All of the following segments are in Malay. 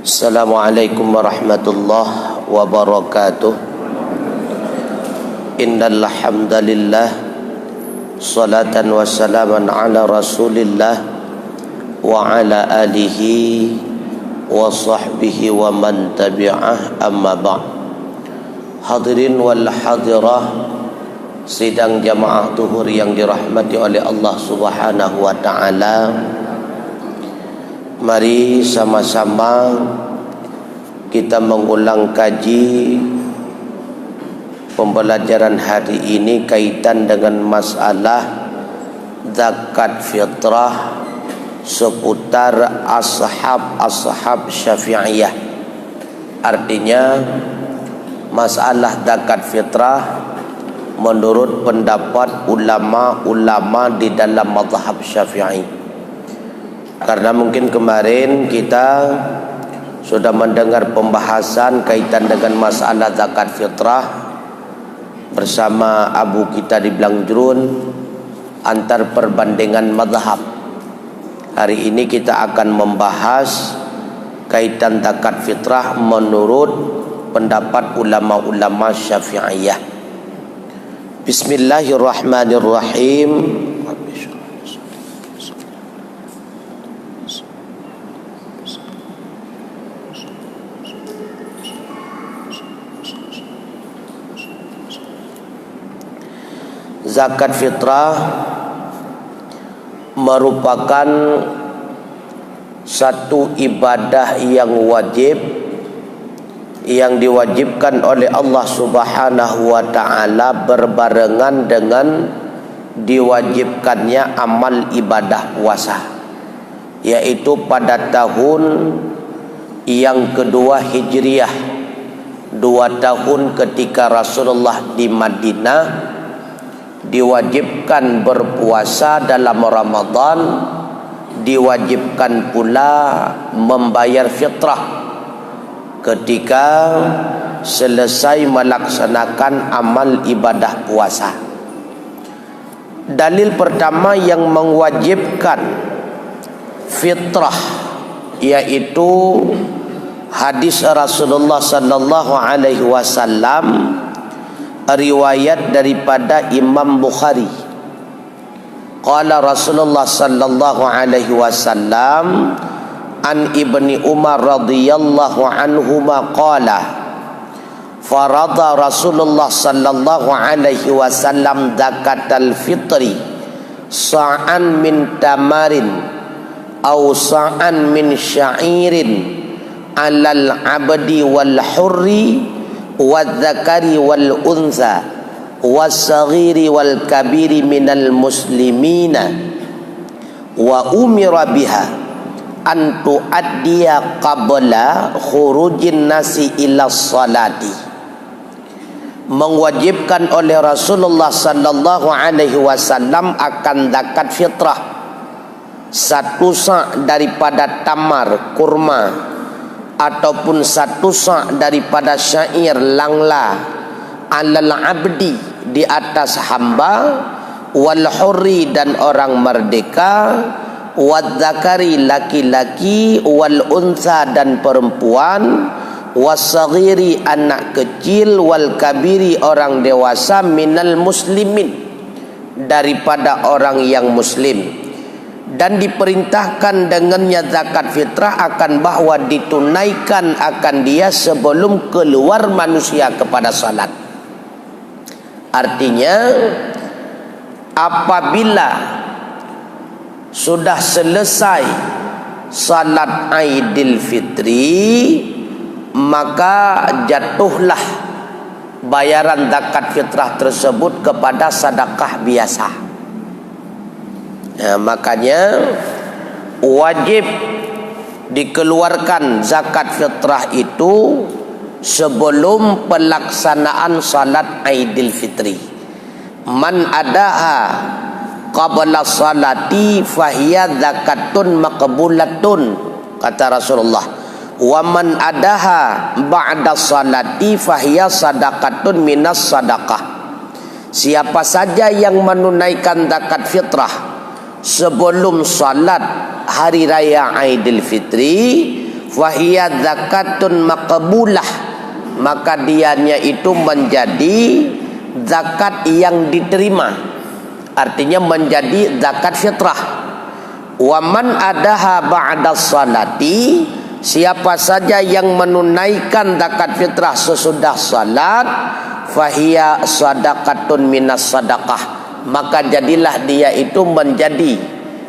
Assalamualaikum warahmatullahi wabarakatuh. Innal hamdalillah salatan wa salaman ala Rasulillah wa ala alihi wa sahbihi wa man tabi'ah, amma ba'd. Hadirin wal hadirah, sidang jamaah zuhur yang dirahmati oleh Allah Subhanahu wa taala. Mari sama-sama kita mengulang kaji pembelajaran hari ini kaitan dengan masalah zakat fitrah seputar ashab Syafi'iyah. Artinya masalah zakat fitrah menurut pendapat ulama-ulama di dalam mazhab Syafi'i. Karena mungkin kemarin kita sudah mendengar pembahasan kaitan dengan masalah zakat fitrah bersama abu kita di Belangjrun antar perbandingan mazhab. Hari ini kita akan membahas kaitan zakat fitrah menurut pendapat ulama-ulama Syafi'iyah. Bismillahirrahmanirrahim. Zakat fitrah merupakan satu ibadah yang wajib, yang diwajibkan oleh Allah Subhanahu wa taala berbarengan dengan diwajibkannya amal ibadah puasa, yaitu pada tahun yang kedua Hijriah, 2 tahun ketika Rasulullah di Madinah diwajibkan berpuasa dalam Ramadan, diwajibkan pula membayar fitrah ketika selesai melaksanakan amal ibadah puasa. Dalil pertama yang mewajibkan fitrah yaitu hadis Rasulullah sallallahu alaihi wasallam, riwayat daripada Imam Bukhari. Qala Rasulullah sallallahu alaihi wasallam an Ibni Umar radhiyallahu anhuma qala farada Rasulullah sallallahu alaihi wasallam zakatal fitri sa'an min tamarin aw sa'an min sya'irin alal abdi wal hurri wadzakari wal untha wasaghiri wal kabiri minal muslimina wa umira biha an tuaddiya qabla khurujin nasi ila salati. Mewajibkan oleh Rasulullah sallallahu alaihi wasallam akan zakat fitrah satu sa' daripada tamar kurma ataupun satu sa' daripada syair langla alal abdi di atas hamba wal hurri dan orang merdeka wadzakari laki-laki wal untha dan perempuan wasaghiri anak kecil wal kabiri orang dewasa minal muslimin daripada orang yang muslim. Dan diperintahkan dengannya zakat fitrah akan bahwa ditunaikan akan dia sebelum keluar manusia kepada salat. Artinya apabila sudah selesai salat Aidil Fitri, maka jatuhlah bayaran zakat fitrah tersebut kepada sedekah biasa. Makanya wajib dikeluarkan zakat fitrah itu sebelum pelaksanaan salat Aidil Fitri. Man adaha qabla salati fahiya zakatun maqbulatun, kata Rasulullah. Wa man adaha ba'da salati fahiya sadaqatun minas sadaqah. Siapa saja yang menunaikan zakat fitrah sebelum salat hari raya Aidil Fitri, fahiya zakatun maqbulah, maka dianya itu menjadi zakat yang diterima, artinya menjadi zakat fitrah. Wa man adaha ba'da salati, siapa saja yang menunaikan zakat fitrah sesudah salat, fahiya sadaqatun minas sadaqah, maka jadilah dia itu menjadi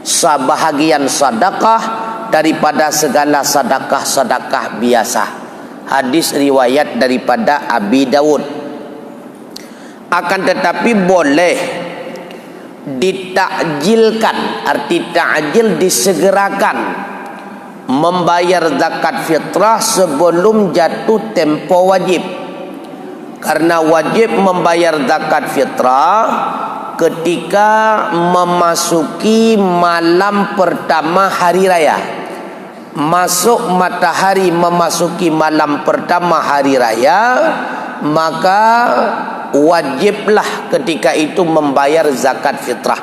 sebahagian sedekah daripada segala sedekah-sedekah biasa. Hadis riwayat daripada Abi Dawud. Akan tetapi boleh ditakjilkan, arti ta'jil disegerakan, membayar zakat fitrah sebelum jatuh tempo wajib. Karena wajib membayar zakat fitrah ketika memasuki malam pertama hari raya. Masuk matahari memasuki malam pertama hari raya, maka wajiblah ketika itu membayar zakat fitrah.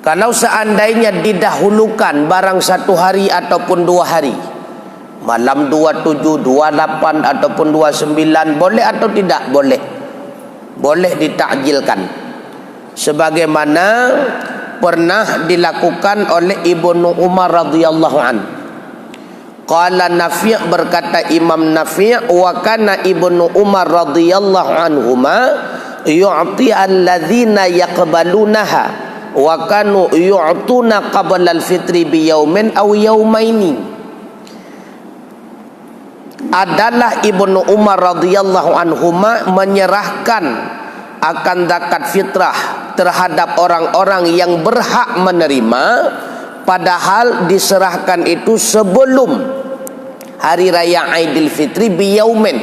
Kalau seandainya didahulukan barang 1 hari ataupun 2 hari, malam 27, 28 ataupun 29, boleh atau tidak? Boleh. Boleh ditakjilkan. Sebagaimana pernah dilakukan oleh Ibnu Umar radhiyallahu an. Qala Nafi', berkata Imam Nafi', wa kana Ibnu Umar radhiyallahu anhuma yu'ti alladzina yaqbalunaha wa kanu yu'tuna qabla al-fitri bi yaumin aw yaumaini. Adalah Ibnu Umar radhiyallahu anhuma menyerahkan akan zakat fitrah terhadap orang-orang yang berhak menerima, padahal diserahkan itu sebelum hari raya Aidil Fitri biyaumin,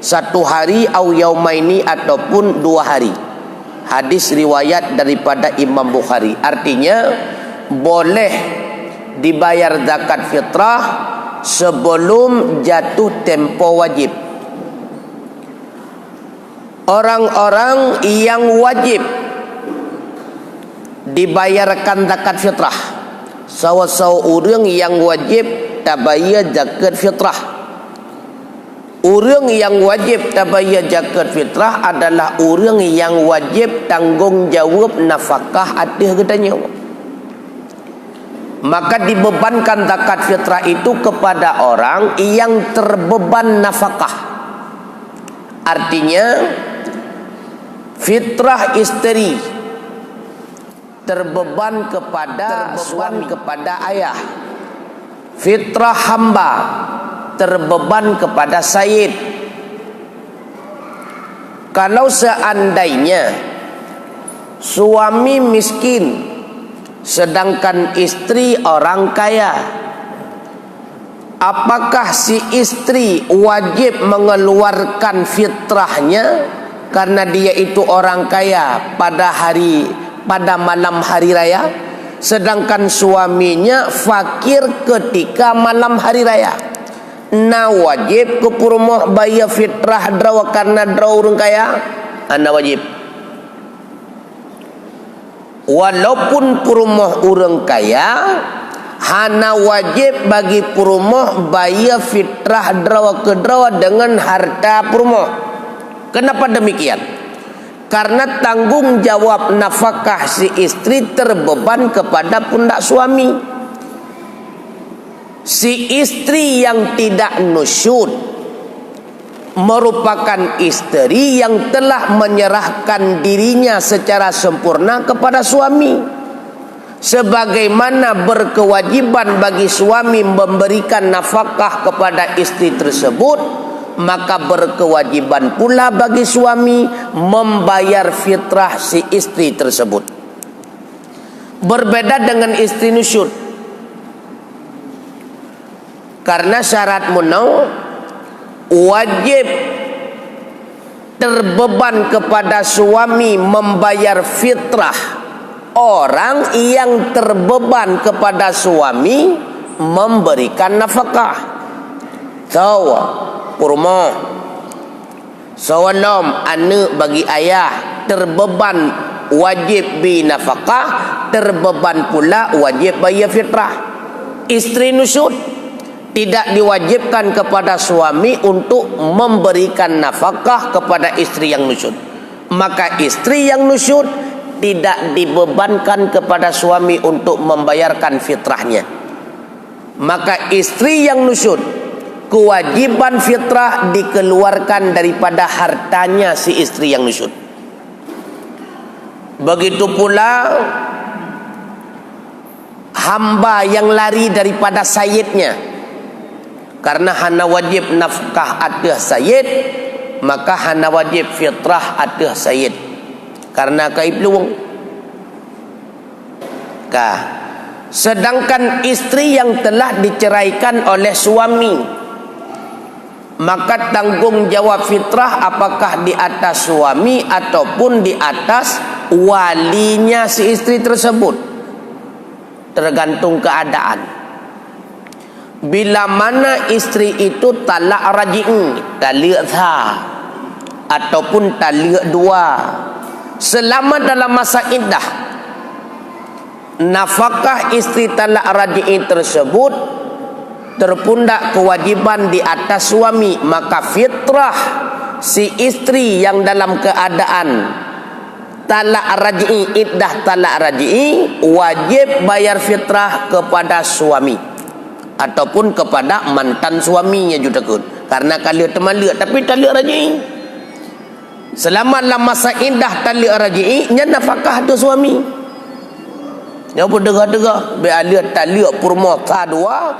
1 hari au yaumaini ataupun 2 hari. Hadis riwayat daripada Imam Bukhari. Artinya boleh dibayar zakat fitrah sebelum jatuh tempo wajib. Orang-orang yang wajib dibayarkan zakat fitrah, sawa-sawa orang yang wajib tabayar zakat fitrah. Orang yang wajib tabayar zakat fitrah adalah orang yang wajib tanggungjawab nafkah atas hartanya. Maka dibebankan zakat fitrah itu kepada orang yang terbeban nafkah. Artinya fitrah istri terbeban kepada suami, kepada ayah. Fitrah hamba terbeban kepada sayyid. Kalau seandainya suami miskin sedangkan istri orang kaya, apakah si istri wajib mengeluarkan fitrahnya karena dia itu orang kaya pada malam hari raya, sedangkan suaminya fakir ketika malam hari raya? Na wajib ke rumah bayar fitrah draw karena draw orang kaya, anda wajib. Walaupun rumah orang kaya, hana wajib bagi rumah bayar fitrah draw ke draw dengan harta rumah. Kenapa demikian? Karena tanggung jawab nafkah si istri terbeban kepada pundak suami. Si istri yang tidak nusyud merupakan istri yang telah menyerahkan dirinya secara sempurna kepada suami. Sebagaimana berkewajiban bagi suami memberikan nafkah kepada istri tersebut, maka berkewajiban pula bagi suami membayar fitrah si istri tersebut. Berbeda dengan istri nusyud. Karena syarat munau wajib terbeban kepada suami membayar fitrah orang yang terbeban kepada suami memberikan nafkah. Sawa kurma, sawalam anak bagi ayah terbeban wajib bi nafkah, terbeban pula wajib bayar fitrah. Istri nusyud tidak diwajibkan kepada suami untuk memberikan nafkah kepada istri yang nusyud. Maka istri yang nusyud tidak dibebankan kepada suami untuk membayarkan fitrahnya. Maka istri yang nusyud, kewajiban fitrah dikeluarkan daripada hartanya si istri yang nusyud. Begitu pula hamba yang lari daripada sayyidnya, karena hana wajib nafkah atas sayyid, maka hana wajib fitrah atas sayyid, karena kai peluang. Sedangkan istri yang telah diceraikan oleh suami, maka tanggungjawab fitrah apakah di atas suami ataupun di atas walinya si istri tersebut, tergantung keadaan. Bila mana istri itu talak raji'i, talak tha ataupun talak dua, selama dalam masa iddah, nafkah istri talak raji'i tersebut terpundak kewajiban di atas suami, maka fitrah si istri yang dalam keadaan talak raji'i, iddah talak raji'i, wajib bayar fitrah kepada suami ataupun kepada mantan suaminya juga kun. Karena kalau temalak tapi talak raji'i, selama dalam masa iddah talak raji'i, nya nafkah tu suami. Nya pun degah-degah be alia talak purma dua,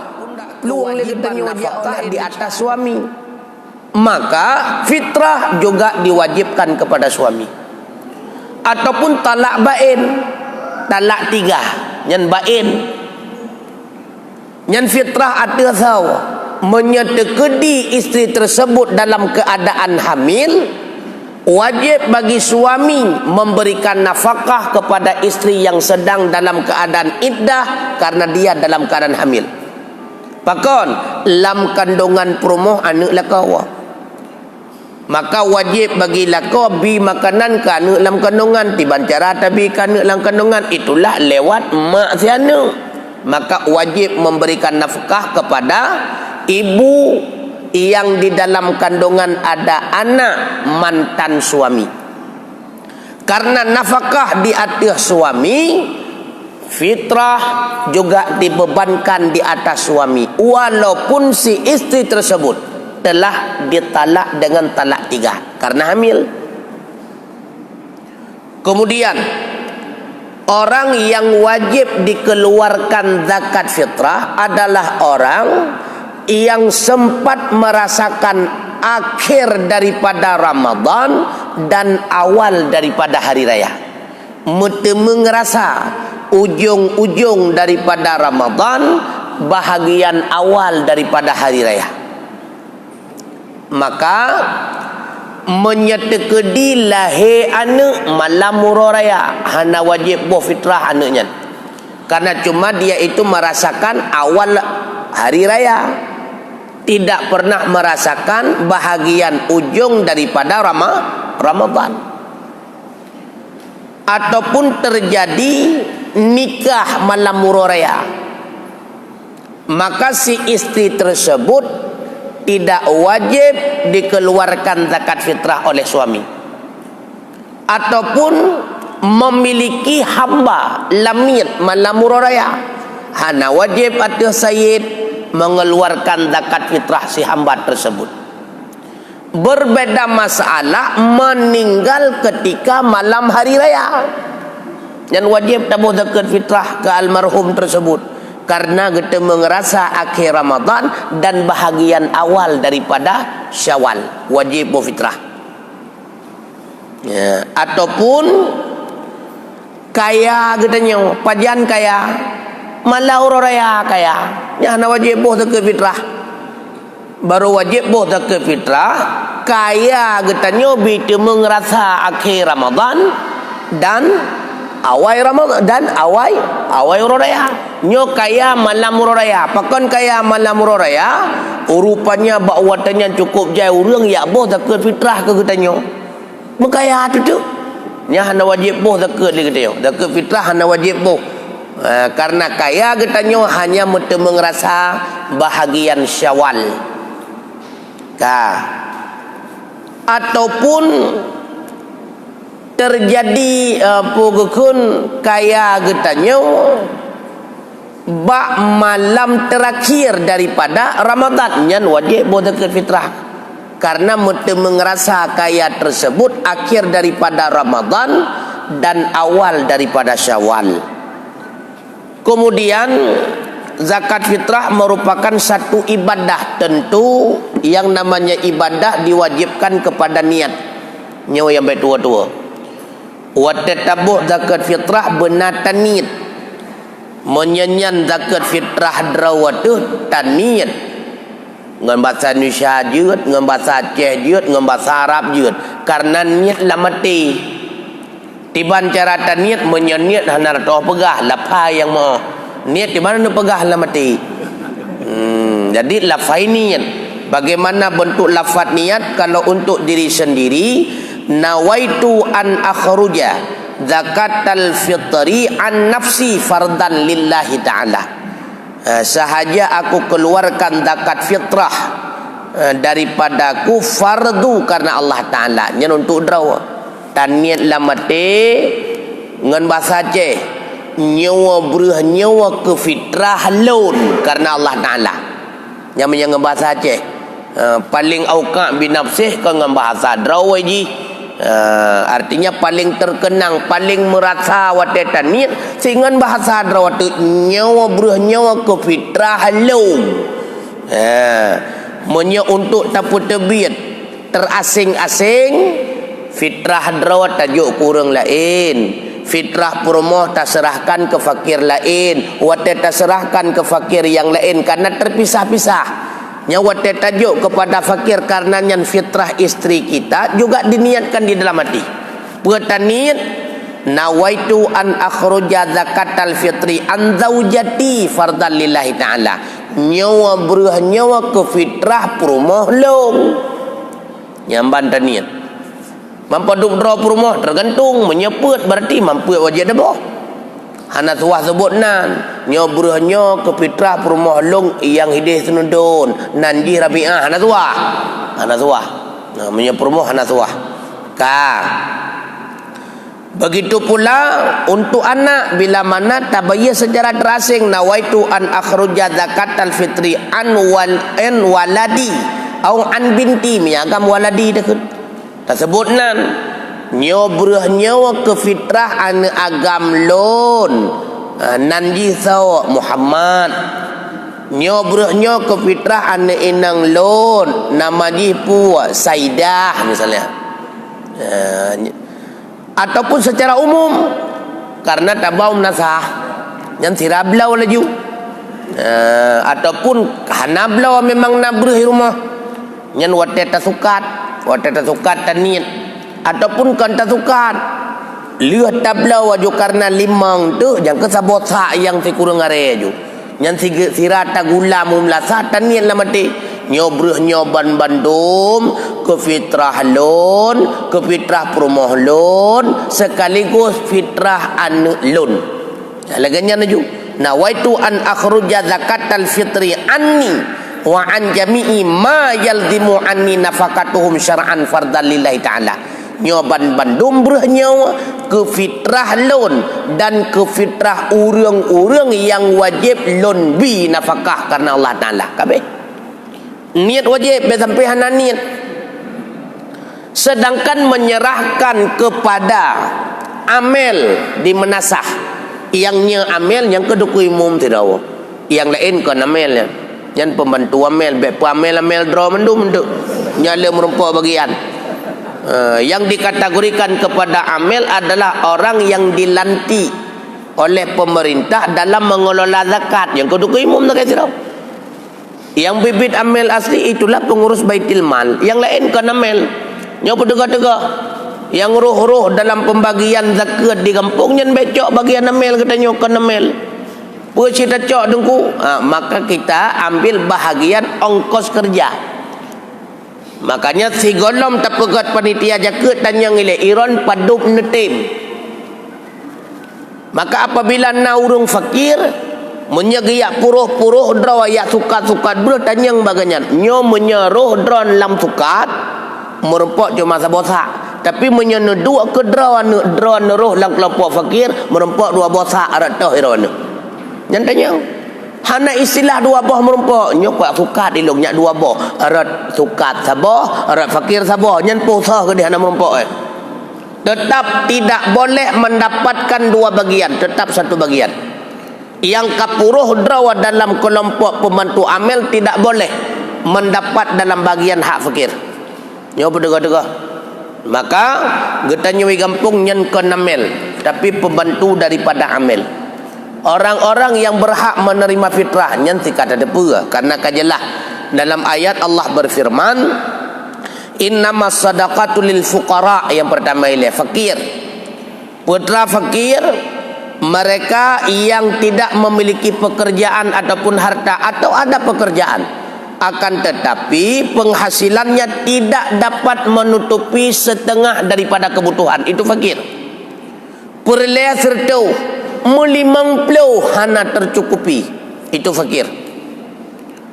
peluang legetanya nafkah di atas suami, maka fitrah juga diwajibkan kepada suami. Ataupun talak bain, talak tiga, nyan bain, nyan fitrah ada tahu menyetekedi istri tersebut dalam keadaan hamil, wajib bagi suami memberikan nafkah kepada istri yang sedang dalam keadaan iddah karena dia dalam keadaan hamil. Pakon lam kandungan promoh anak lakawa, maka wajib bagi lako bi makanan ke anak dalam kandungan, tiban cara tabi ke anak dalam kandungan, itulah lewat mak si anak. Maka wajib memberikan nafkah kepada ibu yang di dalam kandungan ada anak mantan suami. Karena nafkah di atas suami, fitrah juga dibebankan di atas suami, walaupun si istri tersebut telah ditalak dengan talak tiga karena hamil. Kemudian orang yang wajib dikeluarkan zakat fitrah adalah orang yang sempat merasakan akhir daripada Ramadan dan awal daripada hari raya. Mengerasa ujung-ujung daripada Ramadan, bahagian awal daripada hari raya. Maka menyetekedi lahir anak malam muraraya, hana wajib buh fitrah anaknya, karena cuma dia itu merasakan awal hari raya, tidak pernah merasakan bahagian ujung daripada Ramadan. Ataupun terjadi nikah malam muraraya, maka si istri tersebut tidak wajib dikeluarkan zakat fitrah oleh suami. Ataupun memiliki hamba lamit malam muraraya, hana wajib atas sayyid mengeluarkan zakat fitrah si hamba tersebut. Berbeda masalah meninggal ketika malam hari raya, dan wajib tabuh zakat fitrah ke almarhum tersebut karena kita mengerasa akhir Ramadan dan bahagian awal daripada Syawal, wajib fitrah. Ya, ataupun kaya katanya, pajian kaya, malau raya kaya, ya hana wajib zakat fitrah. Baru wajib zakat fitrah kaya katanya bila mengerasa akhir Ramadan dan awal Ramadan dan awal raya. Nyo kaya malam raya, pakon kaya malam raya, rupanya bakwatannya cukup jauh urang ya boh zakat fitrah ke katanya. Bekaya tu. Nya hana wajib boh zakat dia katanya. Zakat fitrah hana wajib boh Karena kaya katanya hanya mengerasa bahagian Syawal. Ataupun terjadi pugukun kaya katanya bak malam terakhir daripada Ramadan yang wajib zakat fitrah. Karena mengerasa kaya tersebut akhir daripada Ramadan dan awal daripada Syawal. Kemudian zakat fitrah merupakan satu ibadah tentu yang namanya ibadah diwajibkan kepada niat. Nyawa yang baik tua-tua. Wa tatabuh zakat fitrah benar niat. Menyanyian zakat fitrah drawatuh taniyat. Ngan bahasa Indonesia jeut, ngan bahasa Aceh jeut, ngan bahasa Arab jeut. Karena niat lah mati. Tiban cara niat menyaniat hana toh pegah lapai yang mau. Niat di mana nak pegah lah mati. Jadi lafai niat. Bagaimana bentuk lafaz niat? Kalau untuk diri sendiri, nawaitu an akhruja zakatal fitri an nafsi fardan lillahi ta'ala. Sahaja aku keluarkan zakat fitrah daripadaku fardu karena Allah Ta'ala. Yang untuk draw. Dan niat lah mati ngan bahasa Aceh nyawa beruh nyawa ke fitrah lun karena Allah Ta'ala. Yang menyang bahasa Aceh paling auqa binafsih ke ngan bahasa drawaji. Artinya paling terkenang, paling merasa watetan niat sehingga bahasa drawatu nyawa beruh nyawa ke fitrah lun. Menya untuk tapu tebiat terasing-asing. Fitrah drawat tajuk kurang lain. Fitrah perumoh tak serahkan ke fakir lain. Watet tak serahkan ke fakir yang lain karena terpisah-pisah. Nyawatet tajuk kepada fakir karena yang fitrah istri kita juga diniatkan di dalam hati. Pertanian nawaitu an akhruja zakatal fitri an zaujati fardan lillahi ta'ala. Nyawa beruh nyawa ke fitrah perumoh long. Nyamban taniat. Mampu duk draw rumah tergantung menyeput berarti mampu wajib dah boh. Hana suah sebut nan nyo beruhnyo ke fitrah rumah long yang hidih senudun nanji rabi'ah hana suah. Hana suah. Nah menyeput rumah hana suah. Begitu pula untuk anak bila mana tabayya secara terasing nawaitu an akhruja zakatal fitri an waladi au an binti miagam waladi dah tersebut nan nyo beruh nyawa ke fitrah an agam lon nanji saw Muhammad nyo beruh nyawa ke fitrah an inang lon nama ji pu Saidah misalnya. Ataupun secara umum karena tabau nasah yang sirablau laju. Ataupun hanablau memang nabrih rumah yang watet tasukat taniat ataupun kan tasukat lihat tablau waju karena limang tu yang kesabot sak yang si kurang are ju yang si sirata gula mumlasa taniat lah mati nyobreh nyoban bandum ke fitrah lon ke fitrah perumah lon sekaligus fitrah an lon laganya naju nawaitu an akhruja zakatal fitri anni wa an jami'i ma yalzimu anni nafaqatuhum syar'an fardan lillahi ta'ala. Nyoban bandum breh nyawa ke fitrah lon dan ke fitrah urang-urang yang wajib lon bi nafkah karena Allah Ta'ala. Kabeh niat wajib sampai hana niat. Sedangkan menyerahkan kepada amel di menasah yangnya amel yang kedukui umum tidak yang lain kan amelnya yang pembantu amel bepa amel draw mendum nyala merumpuk bagian. Yang dikategorikan kepada amel adalah orang yang dilantik oleh pemerintah dalam mengelola zakat. Yang kedua umum tak kira. Yang bibit amel asli itulah pengurus baitul mal. Yang lain kan amel. Yang pedega-dega. Yang roh-roh dalam pembagian zakat di kampung yang becok bagian amel katanya kan amel. Kita cok dengku, maka kita ambil bahagian ongkos kerja. Makanya si golom terpegat panitia jaket dan yang ile iron padup netim. Maka apabila na urang fakir menyegiak puruh-puruh draw ya sukat-sukat bro tanyang baganyan nyo menyeruh dron lam sukat merempok cuma sabosa tapi menyeru dua ke dron roh lam kelompok fakir merempok dua bosa aratah irona nyan tanyang hana istilah dua boh merempok nyo kuat sukat ilungnya dua boh arat sukat saboh arat fakir saboh nyan pusah ke dia hana merempok tetap tidak boleh mendapatkan dua bagian tetap satu bagian. Yang kapuruh drawa dalam kelompok pembantu amil tidak boleh mendapat dalam bagian hak fakir. Nyo berdega-dega. Maka getanya wi gampung nyen ke namil, tapi pembantu daripada amil. Orang-orang yang berhak menerima fitrah nyen sikat ada pura karena kajelah dalam ayat Allah berfirman innamas sadaqatu lil fuqara yang pertama ini fakir. Putra fakir mereka yang tidak memiliki pekerjaan ataupun harta atau ada pekerjaan akan tetapi penghasilannya tidak dapat menutupi setengah daripada kebutuhan itu fakir. Perleh serta melimang puluh hana tercukupi itu fakir.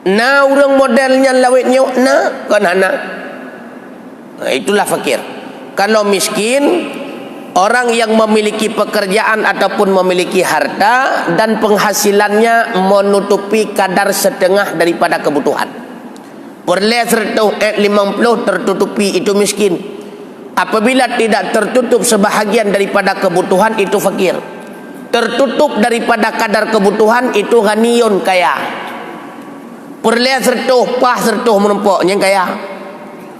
Na orang modelnya lawetnya na kan hana. Nah, itulah fakir. Kalau miskin orang yang memiliki pekerjaan ataupun memiliki harta dan penghasilannya menutupi kadar setengah daripada kebutuhan. Perleh serta 50 tertutupi itu miskin. Apabila tidak tertutup sebahagian daripada kebutuhan itu fakir. Tertutup daripada kadar kebutuhan itu ghaniyun kaya. Perleh serta pah serta menempok yang kaya.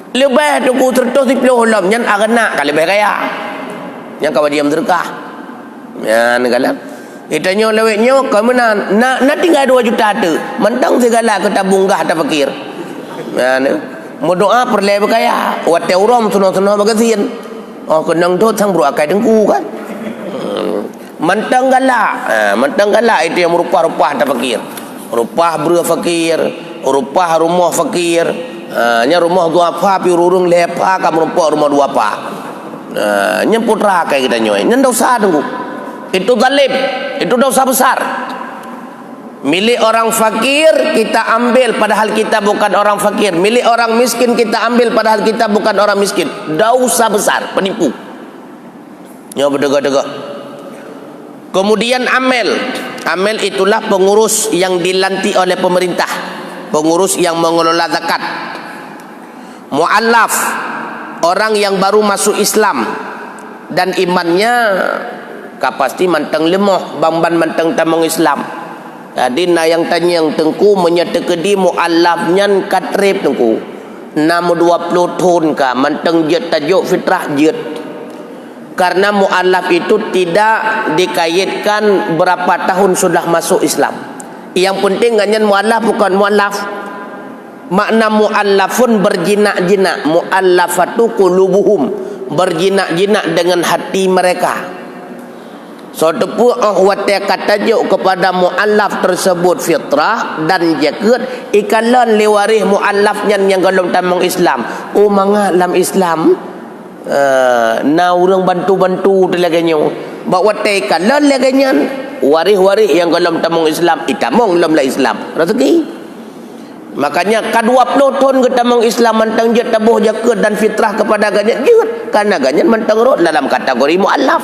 Lebih tuku serta 10 lam yang agak kalau lebih kaya. Yang kau diam sedekah ya negala itanya lewetnya kau mana nak tinggal 2 juta tu mentang segala kita bunggah tak fakir ya ne mau doa perle berkaya wate uram suno-suno bagasin oh kenang tu sang bro akai dengku kan mentang gala itu yang rupa-rupa tak fakir rupa bro fakir rupa rumah fakir nya rumah dua apa pi urung lepa kamu rupa rumah dua apa putra kayak kita nyoy nyen dosa tunggu itu zalim itu dosa besar milik orang fakir kita ambil padahal kita bukan orang fakir milik orang miskin kita ambil padahal kita bukan orang miskin dosa besar penipu nyoy berdega-dega. Kemudian amil itulah pengurus yang dilantik oleh pemerintah pengurus yang mengelola zakat. Mu'allaf orang yang baru masuk Islam dan imannya pasti manteng lemah bamban manteng tamong Islam. Jadi na yang tanya yang tengku menyetekedi mu'allafnya katrib tengku 20 tahun ka manteng jet tajuk fitrah jet. Karena mu'allaf itu tidak dikaitkan berapa tahun sudah masuk Islam. Yang penting ganyan mu'allaf bukan mu'allaf. Makna mu'allafun berjinak-jinak, mu'allafatu qulubuhum berjinak-jinak dengan hati mereka. So tepu wate katajuk kepada mu'allaf tersebut fitrah dan jaket ikalan liwarih mu'allafnya yang galom tamang Islam. Oh manga dalam Islam na urang bantu-bantu telaganya. Bawa wate ikalan laganya warih-warih yang galom tamang Islam itamong dalam Islam. Rezeki. Makanya ka-20 tahun kita mengislam mantang jet tabuh jaket dan fitrah kepada ganyan jet karena ganyan mantang rot dalam kategori mu'allaf.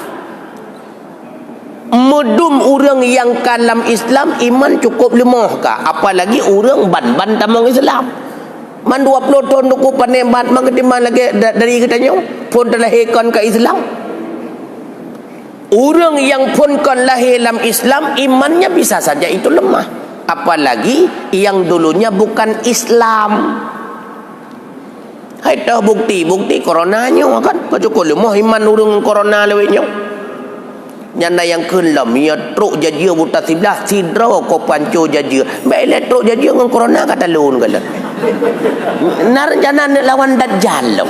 Mudum orang yang kalam Islam iman cukup lemah ka apalagi orang ban-ban tamang Islam. Man 20 tahun duku panembat mangketiman lagi dari katanya pun terlahirkan ke Islam. Orang yang pun kan lahir dalam Islam imannya bisa saja itu lemah. Apalagi yang dulunya bukan Islam. Hai tahu bukti coronanya kan kau lemah iman urang corona lewetnya. Nyanda yang kelam ya truk jajia buta 11 sidra ko panco jajia. Baik truk jajia dengan corona kata lun kala. Nar jana lawan dajjal.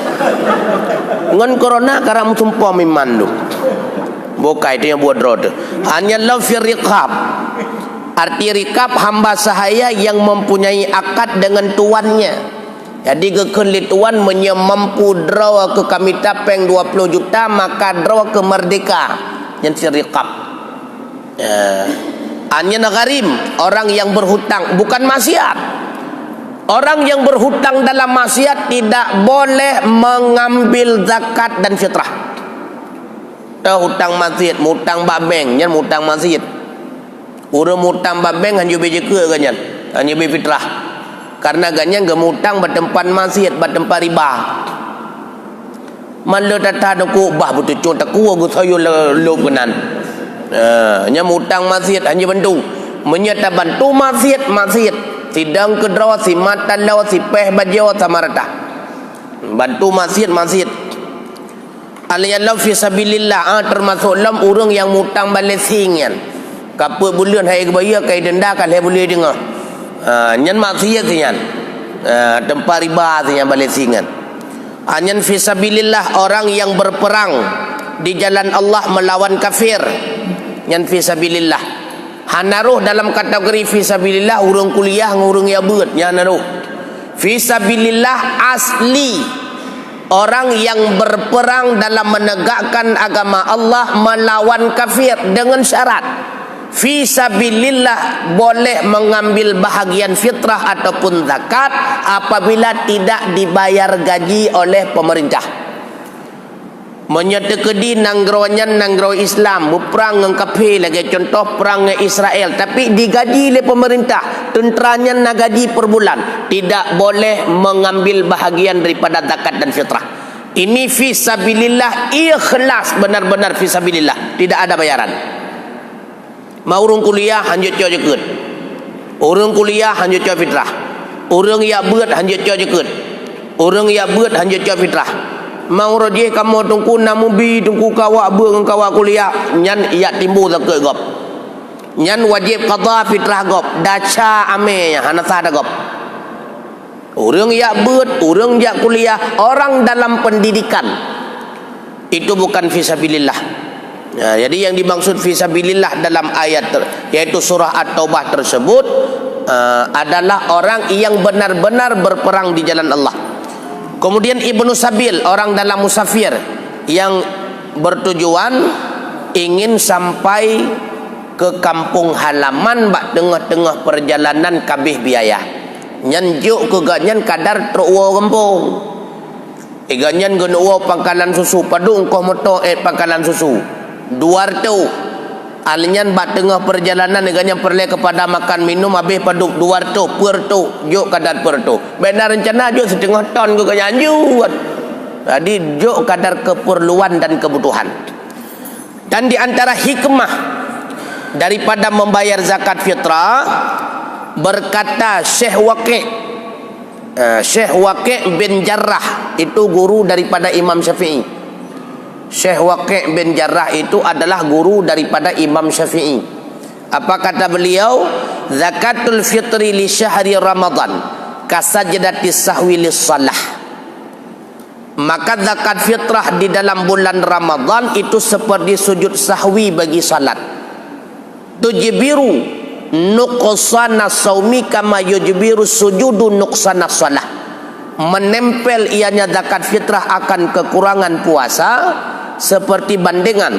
Ngan corona karam sumpah iman tu. Bukai itu yang buat roda. Hanya la fi riqab. Arti rikab hamba sahaya yang mempunyai akad dengan tuannya. Jadi kekenli tuan mampu draw ke kami tapeng 20 juta maka draw ke merdeka. Yang si rikab. Hanya gharim, orang yang berhutang, bukan maksiat. Orang yang berhutang dalam maksiat tidak boleh mengambil zakat dan fitrah. Hutang maksiat, hutang babeng, nyan hutang maksiat. Urang hutang babeng hanya beje ke ganyan, hanya be fitrah. Karena ganyan gemutang bertempat maksiat, bertempat riba. Malu tata doku bah betul contoh ku aku sayu lo benan. Nya mutang maksiat hanya bantu. Menyata bantu maksiat sidang kedrawa si mata lawa si peh bajawa samarata. Bantu maksiat. Alayallahu fi sabilillah termasuk lam urang yang mutang balesing yan. Kapa bulan hai kebaya kai denda kan hai boleh dengar. Nyan maksiat yan. Tempat riba yan balesingan. Anyan fi sabilillah orang yang berperang di jalan Allah melawan kafir. Nyan fi sabilillah. Hanaruh dalam kategori fi sabilillah urang kuliah ngurung ya beut nya naruh. Fi sabilillah asli orang yang berperang dalam menegakkan agama Allah melawan kafir dengan syarat fi sabilillah boleh mengambil bahagian fitrah ataupun zakat apabila tidak dibayar gaji oleh pemerintah. Menyetekedi nanggroanyan nanggro Islam berperang dengan kafir lagi contoh perang dengan Israel tapi digaji oleh pemerintah, tenteranya nak gaji per bulan, tidak boleh mengambil bahagian daripada zakat dan fitrah. Ini fi sabilillah ikhlas, benar-benar fi sabilillah, tidak ada bayaran. Mau urang kuliah hanjut jo jekeut. Urang kuliah hanjut jo fitrah. Urang ya beut hanjut jo jekeut. Urang ya beut hanjut jo fitrah. Mau rojih kamu tungku namu bi tungku kawa beung kawa kuliah nyan ya timbu zakat gop. Nyan wajib qada fitrah gop. Daca ame nya hana sada gop. Urang ya beut, urang ya kuliah, orang dalam pendidikan. Itu bukan fisabilillah. Jadi yang dimaksud fisabilillah dalam ayat yaitu surah At-Taubah tersebut adalah orang yang benar-benar berperang di jalan Allah. Kemudian Ibnu Sabil, orang dalam musafir yang bertujuan ingin sampai ke kampung halaman bak tengah-tengah perjalanan kabeh biaya. Nyanjuk ke ganyan kadar teruwa kampung. Ganyan genuwa pangkalan susu padung koh moto pangkalan susu. Duar tu alinyan bak tengah perjalanan ganyan perle kepada makan minum habis paduk duar tu per tu juk kadar per tu. Benar rencana juk setengah ton ke ganyan juk. Jadi juk kadar keperluan dan kebutuhan. Dan di antara hikmah daripada membayar zakat fitrah berkata Syekh Waqi' bin Jarrah, itu guru daripada Imam Syafi'i. Syekh Waqi' bin Jarrah itu adalah guru daripada Imam Syafi'i. Apa kata beliau? Zakatul fitri li syahri Ramadan kasajdatis sahwi lis salah. Maka zakat fitrah di dalam bulan Ramadan itu seperti sujud sahwi bagi salat. Tujbiru nuqsana saumi kama yujbiru sujudu nuqsana salah. Menempel ianya zakat fitrah akan kekurangan puasa seperti bandingan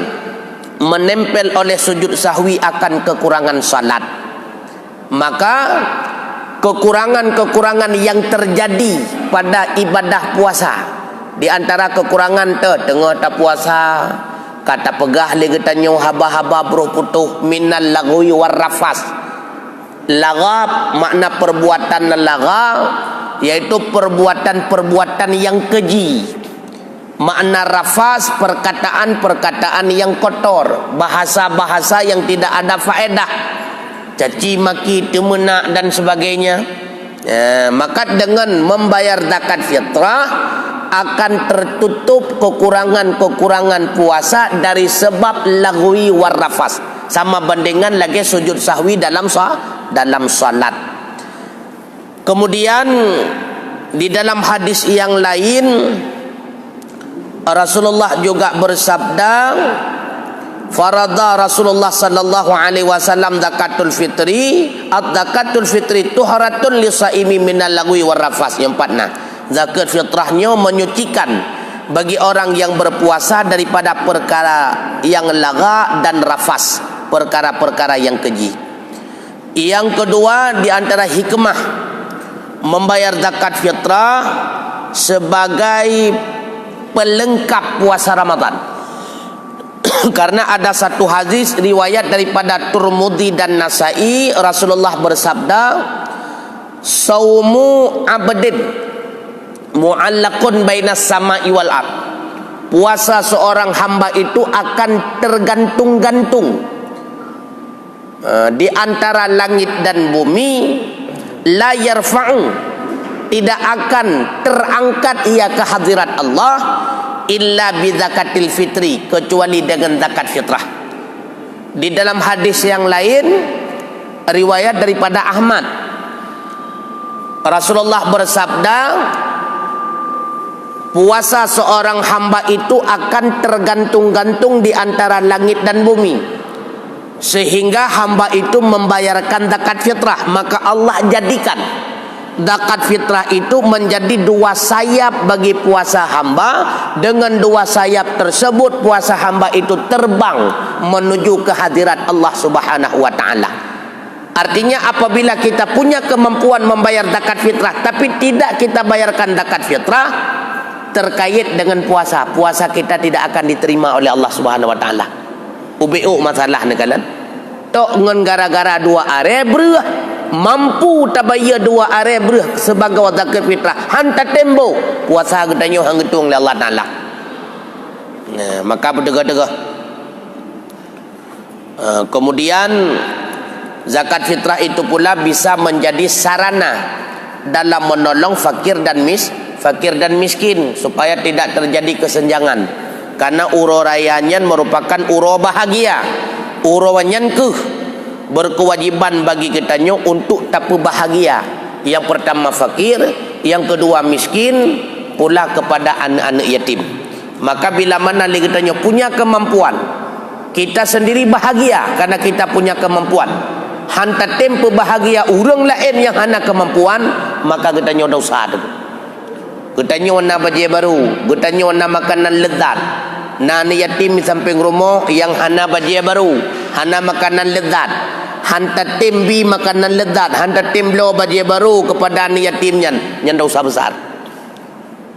menempel oleh sujud sahwi akan kekurangan salat. Maka kekurangan-kekurangan yang terjadi pada ibadah puasa, di antara kekurangan tengah tak puasa kata pegah lagi tanyo haba-haba bruh putuh minal lagwi warrafas. Lagab makna perbuatan lagab, yaitu perbuatan-perbuatan yang keji. Makna rafas perkataan-perkataan yang kotor, bahasa-bahasa yang tidak ada faedah, caci maki, temenak dan sebagainya. Maka dengan membayar zakat fitrah akan tertutup kekurangan-kekurangan puasa dari sebab lagwi warrafas. Sama bandingan lagi sujud sahwi dalam salat. Kemudian di dalam hadis yang lain Rasulullah juga bersabda, farada Rasulullah sallallahu alaihi wasallam zakatul fitri, az-zakatul fitri tuharatun lisaimi minal lagwi warrafas. Yang empatnya, zakat fitrahnya menyucikan bagi orang yang berpuasa daripada perkara yang laga dan rafas. perkara-perkara yang keji. Yang kedua, di antara hikmah membayar zakat fitrah sebagai pelengkap puasa Ramadan. Karena ada satu hadis riwayat daripada Tirmidzi dan Nasa'i, Rasulullah bersabda, "Saumu abdin mu'allaqun bainas sama'i wal ard." Puasa seorang hamba itu akan tergantung-gantung di antara langit dan bumi. La yarfa'u, tidak akan terangkat ia ke hadirat Allah illa bi zakatil fitri, kecuali dengan zakat fitrah. Di dalam hadis yang lain riwayat daripada Ahmad, Rasulullah bersabda, puasa seorang hamba itu akan tergantung-gantung di antara langit dan bumi, sehingga hamba itu membayarkan zakat fitrah. Maka Allah jadikan zakat fitrah itu menjadi dua sayap bagi puasa hamba. Dengan dua sayap tersebut puasa hamba itu terbang menuju ke hadirat Allah Subhanahu wa ta'ala. Artinya apabila kita punya kemampuan membayar zakat fitrah tapi tidak kita bayarkan zakat fitrah terkait dengan puasa, puasa kita tidak akan diterima oleh Allah Subhanahu wa ta'ala. UBU masalah ni kalian. Tok ngan gara-gara dua are berah mampu tabaya dua are berah sebagai zakat fitrah hanta tembo puasa gedanyo hang getung oleh Allah Taala. Nah, maka berdegah-degah. Kemudian zakat fitrah itu pula bisa menjadi sarana dalam menolong fakir dan miskin supaya tidak terjadi kesenjangan. Karena uro rayanya merupakan uro bahagia, uro wanyankuh, berkewajiban bagi kitanya untuk tak bahagia. Yang pertama fakir, yang kedua miskin, pula kepada anak-anak yatim. Maka bila mana kitanya punya kemampuan, kita sendiri bahagia karena kita punya kemampuan. Hanta tempo bahagia orang lain yang hana kemampuan, maka kitanya dosa tu. Getanya warna baju baru, getanya warna makanan lezat. Nani yatim di samping rumah yang hana baju baru, hana makanan lezat. Hanta timbi makanan lezat, hanta timblo baju baru kepada ni yatimnya, yang dosa besar.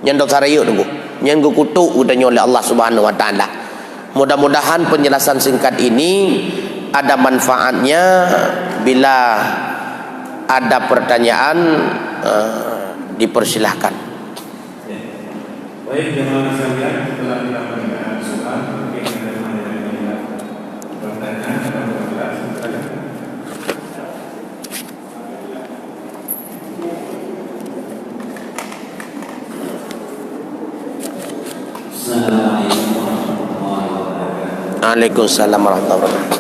Yang dosa raya tunggu. Yang kutuk getanya oleh Allah Subhanahu wa taala. Mudah-mudahan penjelasan singkat ini ada manfaatnya. Bila ada pertanyaan dipersilahkan. Baik, jemaah sekalian, setelah kita mendengarkan soal, mungkin ada banyak pertanyaan atau pertanyaan. Assalamualaikum warahmatullahi wabarakatuh. Waalaikumsalam warahmatullahi wabarakatuh.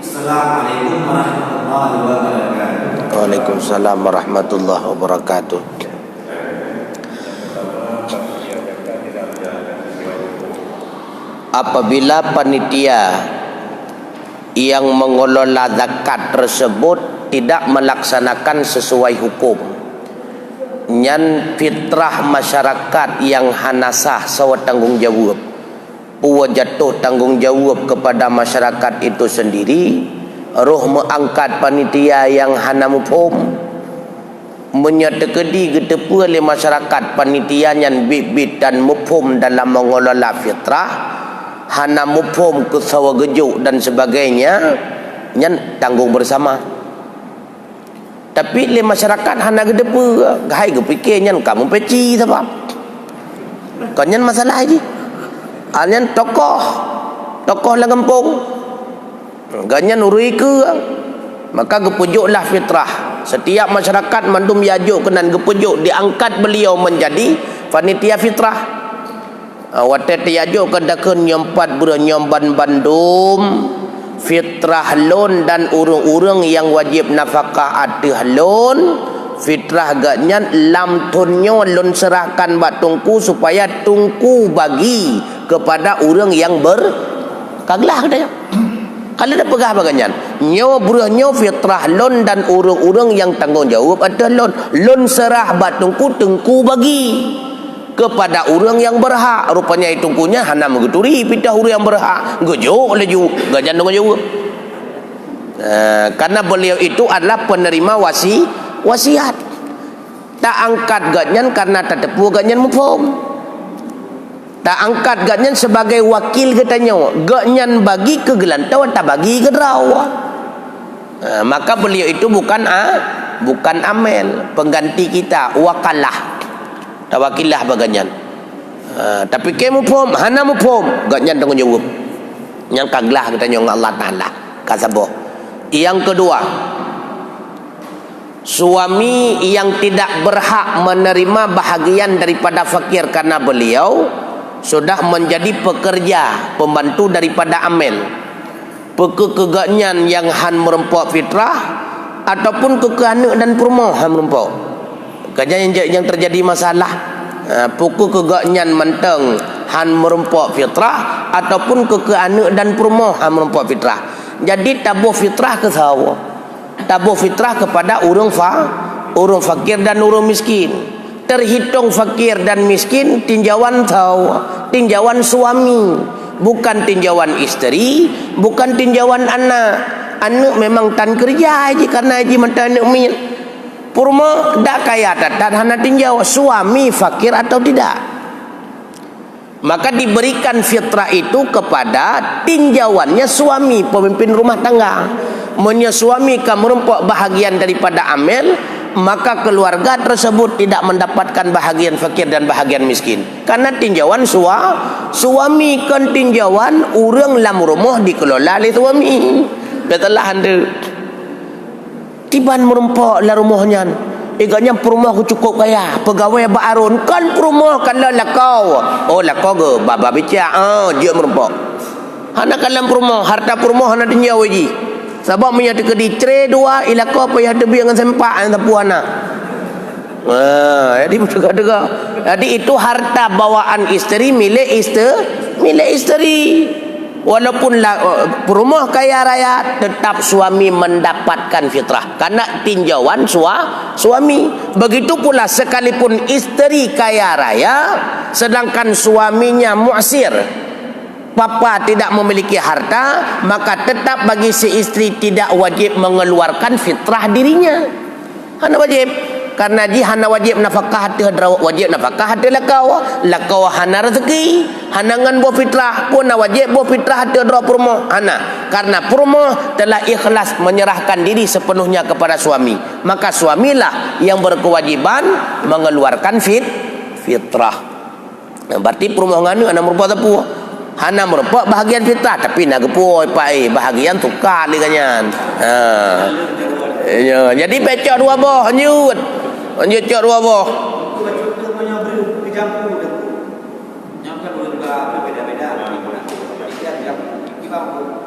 Assalamualaikum warahmatullahi wabarakatuh. Waalaikumsalam. Waalaikumsalam warahmatullahi wabarakatuh. Apabila panitia yang mengelola zakat tersebut tidak melaksanakan sesuai hukum, nyan fitrah masyarakat yang hanasah sawa tanggungjawab, puwa jatuh tanggungjawab kepada masyarakat itu sendiri, roh mengangkat panitia yang hana mufhum, menyetekedi getepu oleh masyarakat panitia yang bit-bit dan mufhum dalam mengelola fitrah, hana mufhum ke sawa gejuk dan sebagainya, nyan tanggung bersama. Tapi le masyarakat hana gedepu, gai ke fikir nyan kamu peci sebab kan nyan masalah ini. Nyan tokoh lah kampung, ganyan urui ke, maka gepujuklah fitrah. Setiap masyarakat mandum yajuk kenan gepujuk, diangkat beliau menjadi panitia fitrah. Watet yajuk kedakan nyompat bura nyomban bandum fitrah lon dan urung-urung yang wajib nafkah atih lon, fitrah ganyan lam tunyo lon serahkan bak tungku supaya tungku bagi kepada orang yang berkaglah katanya. Kalau dah pegah baganyan nyo buruh nyo fitrah lon dan urung-urung yang tanggungjawab ada lon serah bak tungku bagi kepada orang yang berhak. Rupanya itu tungkunya hana mengeturi pindah orang yang berhak gejuk leju gajan tanggungjawab. Karena beliau itu adalah penerima wasiat. Tak angkat ganyan karena tak tepu ganyan mufhum. Tak angkat ganyan sebagai wakil katanya, ganyan bagi ke gelantau tak bagi ke draw. Maka beliau itu bukan amel, pengganti kita, wakalah. Tak wakilah baganyan. Tapi ke mufhum, hana mufhum, ganyan tanggungjawab. Yang kaglah katanya Allah Taala. Kasabo. Yang kedua, suami yang tidak berhak menerima bahagian daripada fakir karena beliau sudah menjadi pekerja, pembantu daripada amel, keganyan yang han merempok fitrah ataupun keanak dan permoh han merempok. Kajian yang terjadi masalah, pukul keganyan menteng han merempok fitrah ataupun keanak dan permoh han merempok fitrah. Jadi tabuh fitrah ke sawa, tabuh fitrah kepada urung fakir dan urung miskin. Terhitung fakir dan miskin tinjauan sawa, tinjauan suami, bukan tinjauan isteri, bukan tinjauan anak. Anak memang tan kerja aja karena aja mata anak min. Purma dak kaya dan hana tinjau suami fakir atau tidak. Maka diberikan fitrah itu kepada tinjauannya suami, pemimpin rumah tangga. Menye suami kamu merempok bahagian daripada amel, maka keluarga tersebut tidak mendapatkan bahagian fakir dan bahagian miskin. Karena tinjauan suami kan tinjauan urang lam rumah dikelola oleh suami. Betulah anda. Tiban merempok lah rumahnya. Iganya perumah ku cukup kaya, pegawai barun kan perumah kalau lakau. Oh lakau ke baba bica, dia merempok. Hana kalam perumah, harta perumah hana tinjau ji. Sebab menyatu ke di tre dua ilako payah tebi dengan sempak yang tapuana. Jadi bertega-tega. Jadi itu harta bawaan isteri milik isteri. Walaupun rumah kaya raya, tetap suami mendapatkan fitrah karena tinjauan suami. Begitu pula sekalipun isteri kaya raya sedangkan suaminya mu'sir, papa tidak memiliki harta, maka tetap bagi si isteri tidak wajib mengeluarkan fitrah dirinya. Hana wajib. Karena dia hana wajib nafkah hati wajib nafkah hati lakau hana rezeki, hana ngan buah fitrah pun wajib buah fitrah hati dra purmo hana. Karena purmo telah ikhlas menyerahkan diri sepenuhnya kepada suami, maka suamilah yang berkewajiban mengeluarkan fitrah. Berarti purmo nganu ana merupa tapu. Hana merupakan bahagian fitrah tapi nak gepoi pai bahagian tukar liganyan. Jadi pecah dua boh nyut. Cok dua boh.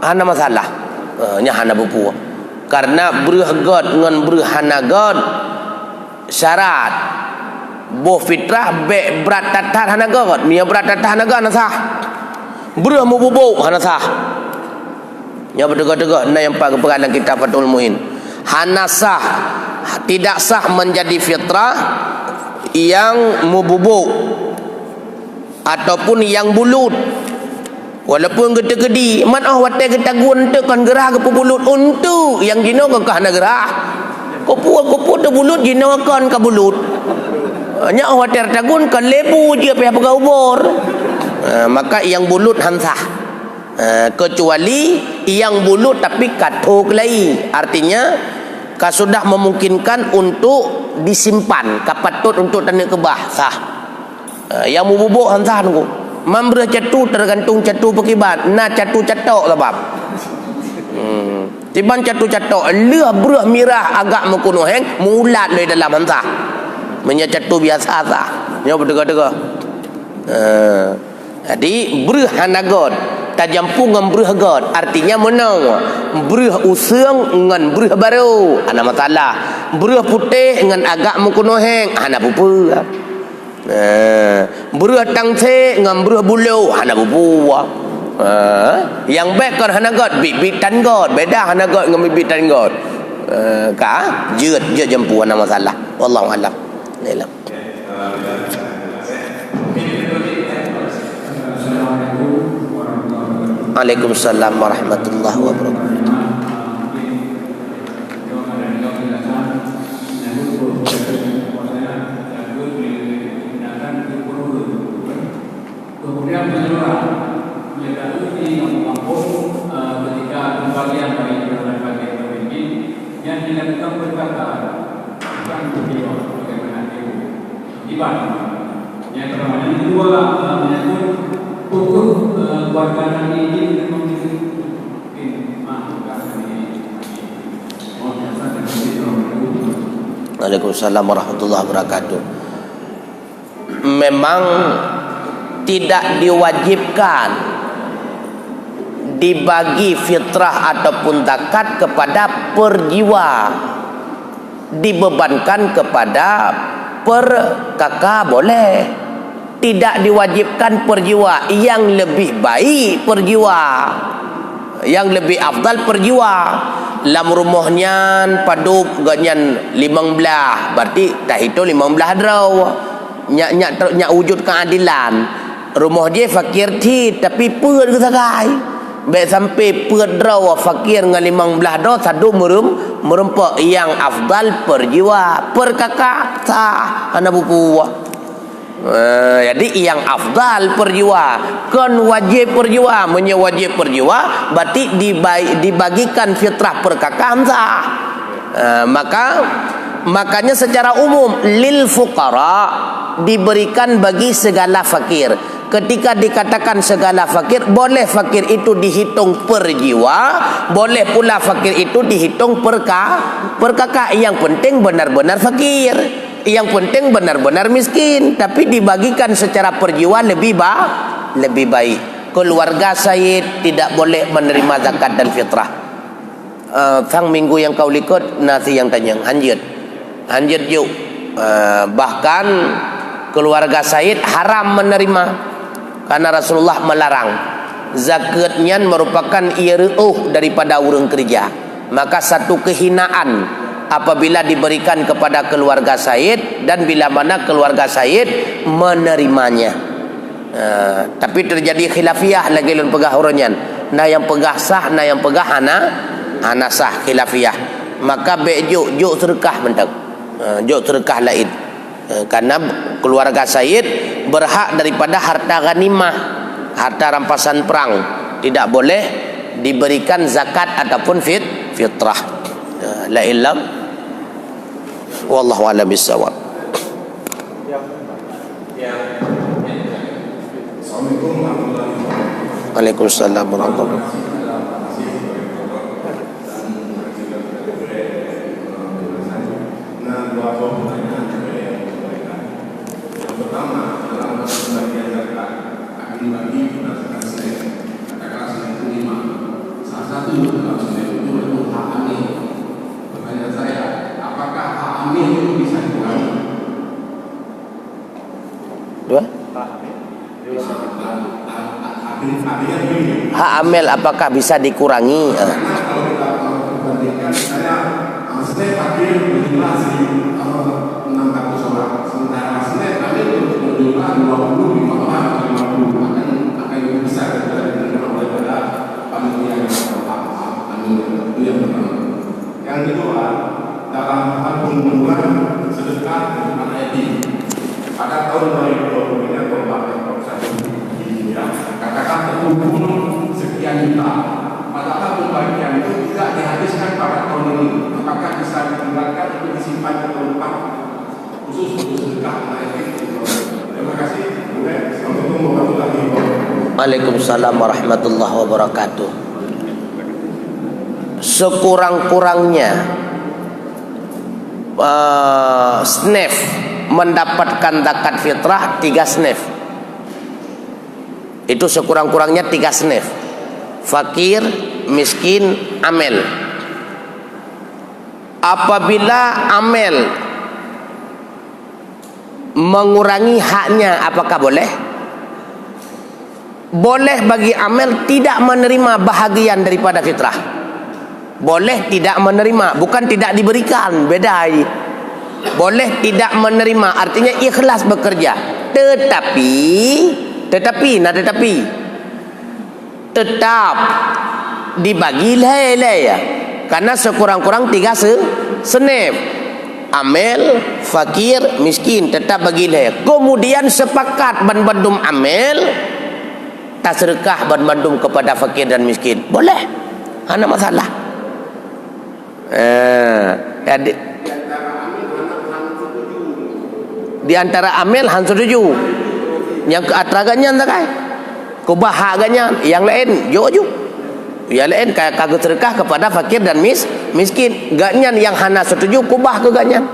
Hana masalah. Nya hana bupu. Karena beruh god ngan beruh hanagot syarat boh fitrah be berat tatat hanagot mia berat tatat hanagot nasah beruh mu bubuk hanasah nya bertegak-tegak na yang pakai dalam kitab Fathul Muin hanasah tidak sah menjadi fitrah yang mububuk ataupun yang bulut. Walaupun kita kedi man watai kita gun tu kan gerah ke bulut untuk yang jino ke kana gerah. Kopu tu bulut jino kan ke bulut. Nya watai tagun kan lebu dia pihak pegau bor. Maka yang bulut hansah. Kecuali yang bulut tapi katuk lai. Artinya sudah memungkinkan untuk disimpan, kapatut untuk tanah kebah sah. Yang mububuk hansah nunggu. Mambrah catu tergantung catu pekibat. Na catu catok sebab. Tiban catu catok leh beruh mirah agak mekuno heng mulat dari dalam hansah. Menya catu biasa sah. Nya bertega-tega. Jadi beruh hanagot tajampu ngan beruh god artinya menang beruh usung ngan beruh baru ana masalah beruh putih ngan agak mekuno heng ana pupu. Beruh tangse ngan beruh bulu ana pupu. Yang baik kan hanagot bibitan god beda hanagot ngan bibitan god. Ka jeut jampu ana masalah wallahu alam. Lelam. Waalaikumsalam warahmatullahi wabarakatuh. Kemudian menyurat menyadari mampu ketika pembagian bagi bagian pemimpin yang dilakukan perkataan bukan beliau bagaimana ibadah yang pertama yang kedua menyangkut hukum keluarga ini dan memiliki Waalaikumsalam warahmatullahi wabarakatuh. Memang tidak diwajibkan dibagi fitrah ataupun zakat kepada perjiwa, dibebankan kepada per kakak boleh. Tidak diwajibkan perjiwa, yang lebih baik perjiwa, yang lebih afdal perjiwa. Lam rumahnya padup ganyan 15 berarti dah itu 15 draw nyak wujud keadilan. Rumah dia fakir ti tapi peut ke sakai baik sampai peut draw fakir dengan 15 draw sadu merempak yang afdal perjiwa per kakak sah ana buku. Jadi yang afdal perjiwa kan wajib perjiwa wajib perjiwa berarti dibagikan fitrah per kakak sah. Makanya secara umum lil fuqara diberikan bagi segala fakir. Ketika dikatakan segala fakir, boleh fakir itu dihitung per jiwa, boleh pula fakir itu dihitung per kakak. Yang penting benar-benar fakir, yang penting benar-benar miskin, tapi dibagikan secara per jiwa lebih baik. Keluarga Sayyid tidak boleh menerima zakat dan fitrah. Sang minggu yang kau likut nasi yang tanya hanjir juk. Bahkan keluarga Sayyid haram menerima karena Rasulullah melarang. Zakatnya merupakan iruh daripada urang kerja. Maka satu kehinaan apabila diberikan kepada keluarga Sayyid dan bila mana keluarga Sayyid menerimanya. Tapi terjadi khilafiyah lagi lun pegah uranyan. Nah yang pegah sah, nah yang pegah ana sah khilafiyah. Maka juk sedekah mentek. Juk sedekah lain. Karena keluarga Sayyid berhak daripada harta ghanimah, harta rampasan perang, tidak boleh diberikan zakat ataupun fitrah. La illam wallahu a'lam bissawab. Assalamualaikum warahmatullahi wabarakatuh. Waalaikumsalam warahmatullahi wabarakatuh. Yang pertama dalam pembagian zakat akan dibagi berdasarkan senin. Katakanlah senin itu 5. Salah satu dalam senin itu hak amil. Artinya begini. Hak amel apakah bisa dikurangi? Karena kalau kita bandingkan, saya Senin fakir berjumlah 600 orang. Sementara Senin kami berjumlah 25 orang, 50 akan lebih besar daripada panitia yang itu yang pertama. Yang kedua, dalam hal pengumuman sedekah anak yatim pada tahun 2020 ini atau bahkan katakan terkumpul sekian juta, padahal pembagian itu tidak dihabiskan pada tahun ini. Apakah bisa ditinggalkan untuk disimpan ke tahun depan khusus untuk sedekah anak yatim? Terima kasih. Assalamualaikum warahmatullahi wabarakatuh. Waalaikumsalam warahmatullahi wabarakatuh. Sekurang-kurangnya snef mendapatkan zakat fitrah 3 snef. Itu sekurang-kurangnya 3 snef. Fakir, miskin, amel. Apabila amel mengurangi haknya, apakah boleh? Boleh bagi amel tidak menerima bahagian daripada fitrah. Boleh tidak menerima, bukan tidak diberikan, beda ini. Boleh tidak menerima, artinya ikhlas bekerja. Tetapi tetap dibagi leh ya. Karena sekurang-kurang 3 senef. Amel, fakir, miskin tetap bagi leh. Kemudian sepakat bandum amel tak sedekah bandum kepada fakir dan miskin. Boleh. Hana masalah. Di antara amel han setuju. Yang ke atragannya tak kai. Kebahagannya yang lain jojo. Yang lain kagak sedekah kepada fakir dan miskin. Ganyan yang hana setuju kubah ke ganyan.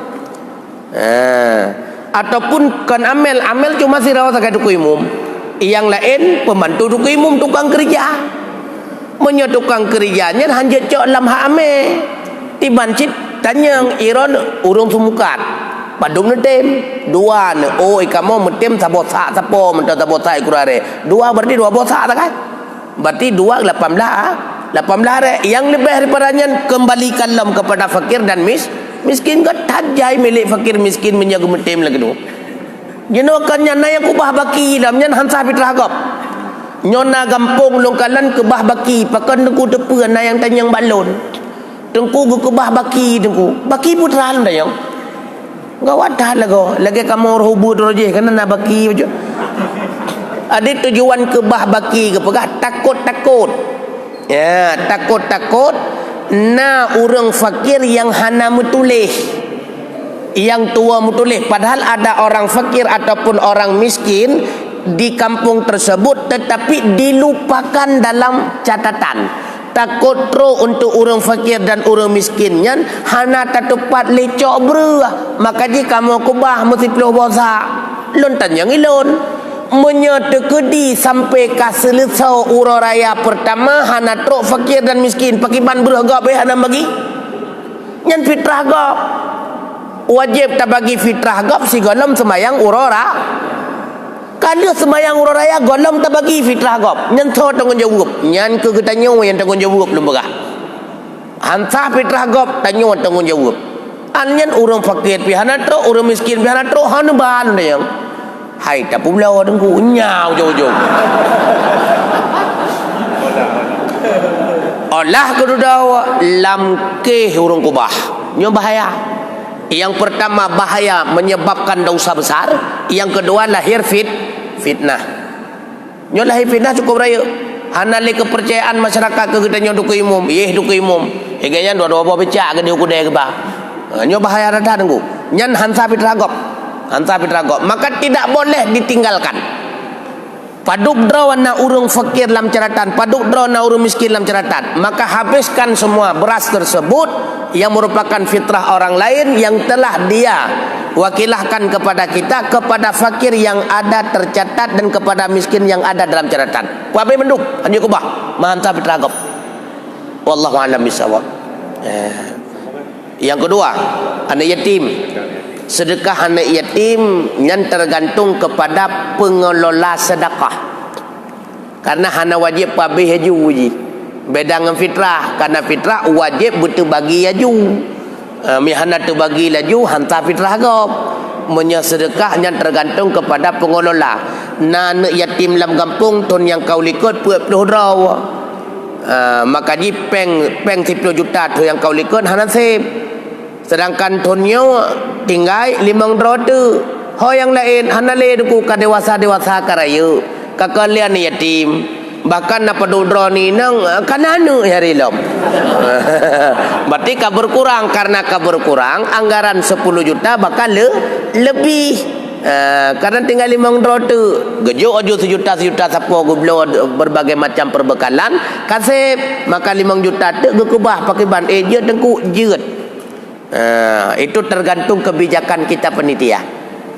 Ataupun kan amel cuma si rawat sakit duku umum. Yang lain pembantu duku umum, tukang kerja. Tukang kerjanya hanya cok lam hak ame. Tibancit tanyang iron urung sumukat. Padung netem dua ne kamu metem sabosa sapo menta sabosa ikurare. 2 berarti 2 bosa tak kan? Berarti 2 18 re. Yang lebih daripadanya kembalikan lam kepada fakir dan miskin ke tajai milik fakir miskin menjaga metem lagi tu. Jenokannya na yang kubah baki lam nyan hansa fitragap. Nyona gampung longkalan kebah baki pakan tengku tepuan na yang tanyang balon. Tengku kebah baki tengku. Baki putra anda yang gawat lagi kamu rubu roje kan nak baki aja. Ada tujuan kebah baki ke pegah takut. Ya, takut na orang fakir yang hana mutulih. Yang tua mutulih padahal ada orang fakir ataupun orang miskin di kampung tersebut tetapi dilupakan dalam catatan. Takut tro untuk orang fakir dan orang miskinnya hana tepat lecok beruah. Maka jika kamu kubah mesti peluh bosa lontan yang ilon menyetekedi sampai ke selesai uraraya pertama hana tro fakir dan miskin pakiban beragap hana bagi nyan fitrah gap wajib tak bagi fitrah gap si golem semayang urara. Kalau semayang uraraya golong tak bagi fitrah gop. Nyan so tanggungjawab. Nyan ke tanya yang tanggungjawab belum bagah. Hansa fitrah gop tanya tanggungjawab. Anyan urang fakir pihana tro, urang miskin pihana tro hanu ban yang. Hai tak pulau dengku nyau jauh-jauh. Allah kedudawa lam ke urang kubah. Nyo bahaya. Yang pertama bahaya menyebabkan dosa besar. Yang kedua lahir fitnah. Nyo lahir fitnah cukup raya. Hanale kepercayaan masyarakat ke kita nyo duku umum. Duku umum. Ganyan dua-dua becak ke dia kudai ke bah. Nyo bahaya rada tengku. Nyan hansa fitragop. Maka tidak boleh ditinggalkan. Paduk draw na urung fakir dalam catatan, paduk draw na urung miskin dalam catatan. Maka habiskan semua beras tersebut yang merupakan fitrah orang lain yang telah dia wakilahkan kepada kita, kepada fakir yang ada tercatat dan kepada miskin yang ada dalam catatan. Wabe menduk hanya kubah mantap fitrah gop. Wallahu a'lam bishawab. Yang kedua, anak yatim. Sedekah anak yatim yang tergantung kepada pengelola sedekah. Karena hana wajib pabih haju je. Beda dengan fitrah. Karena fitrah wajib betul bagi haju. Mi hana tu bagi laju hantar fitrah gop. Sedekahnya tergantung kepada pengelola. Anak yatim dalam kampung ton yang kau likut 40 raw. Maka ji peng 10 juta tu yang kau likut hana sip. Sedangkan tonyo tinggal 5 raw tu. Ho yang lain hana le ku ka dewasa karayu. Ka kalian yatim. Bahkan apa dudro ni nang kananu hari lom. Berarti ka berkurang, karena ka berkurang anggaran 10 juta bakal lebih. Kadang tinggal 5 raw tu. Gejuk aja sejuta sapo gublo berbagai macam perbekalan kasih, maka 5 juta tu gekubah pakai ban je tengku jeut. Itu tergantung kebijakan kita penitia.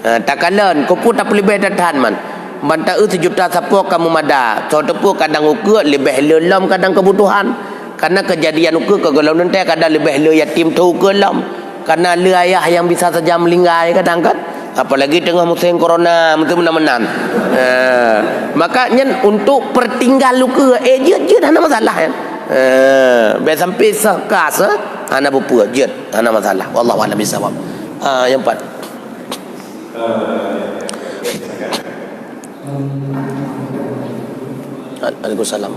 Takalan kupu tak boleh bertahan man. Banta sejuta sapo kamu mada. Contoh pun kadang ukur lebih lelam kadang kebutuhan. Karena kejadian ukur kegelam nanti kadang lebih le yatim tu ukur lam. Karena le ayah yang bisa saja melinggai kadang kan. Apalagi tengah musim corona mesti menan-menan. Makanya untuk pertinggal ukur je ada masalah kan. Biar sampai sekas ana berpuas je ana masalah. Wallahu a'lam bishawab. Yang 4. Waalaikumsalam.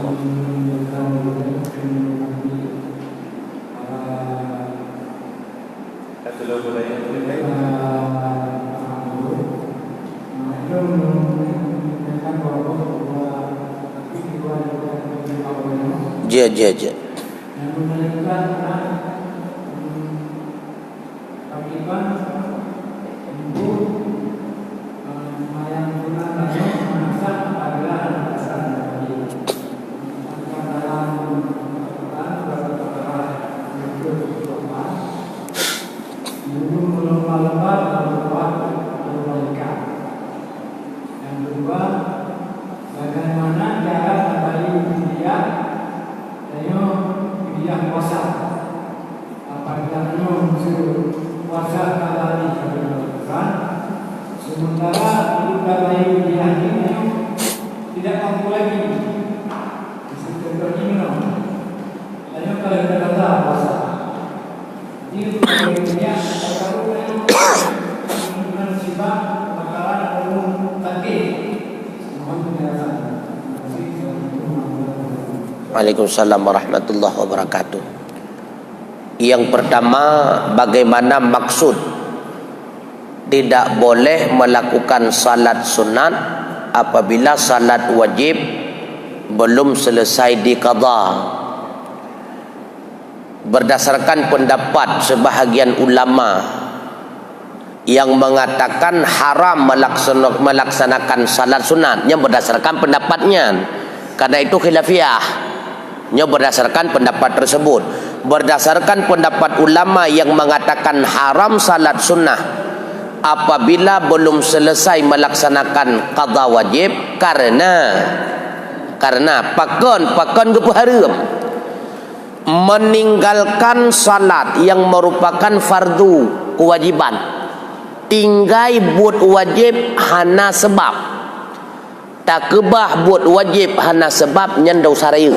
Je. Waalaikumsalam warahmatullahi wabarakatuh. Yang pertama, bagaimana maksud tidak boleh melakukan salat sunat apabila salat wajib belum selesai diqadha. Berdasarkan pendapat sebahagian ulama yang mengatakan haram melaksanakan salat sunat, yang berdasarkan pendapatnya, karena itu khilafiyah. Berdasarkan pendapat tersebut, berdasarkan pendapat ulama yang mengatakan haram salat sunnah apabila belum selesai melaksanakan qadha wajib, karena pakon haram meninggalkan salat yang merupakan fardu kewajiban, tinggal buat wajib hana sebab, tak kebah buat wajib hana sebab nyandau saraya.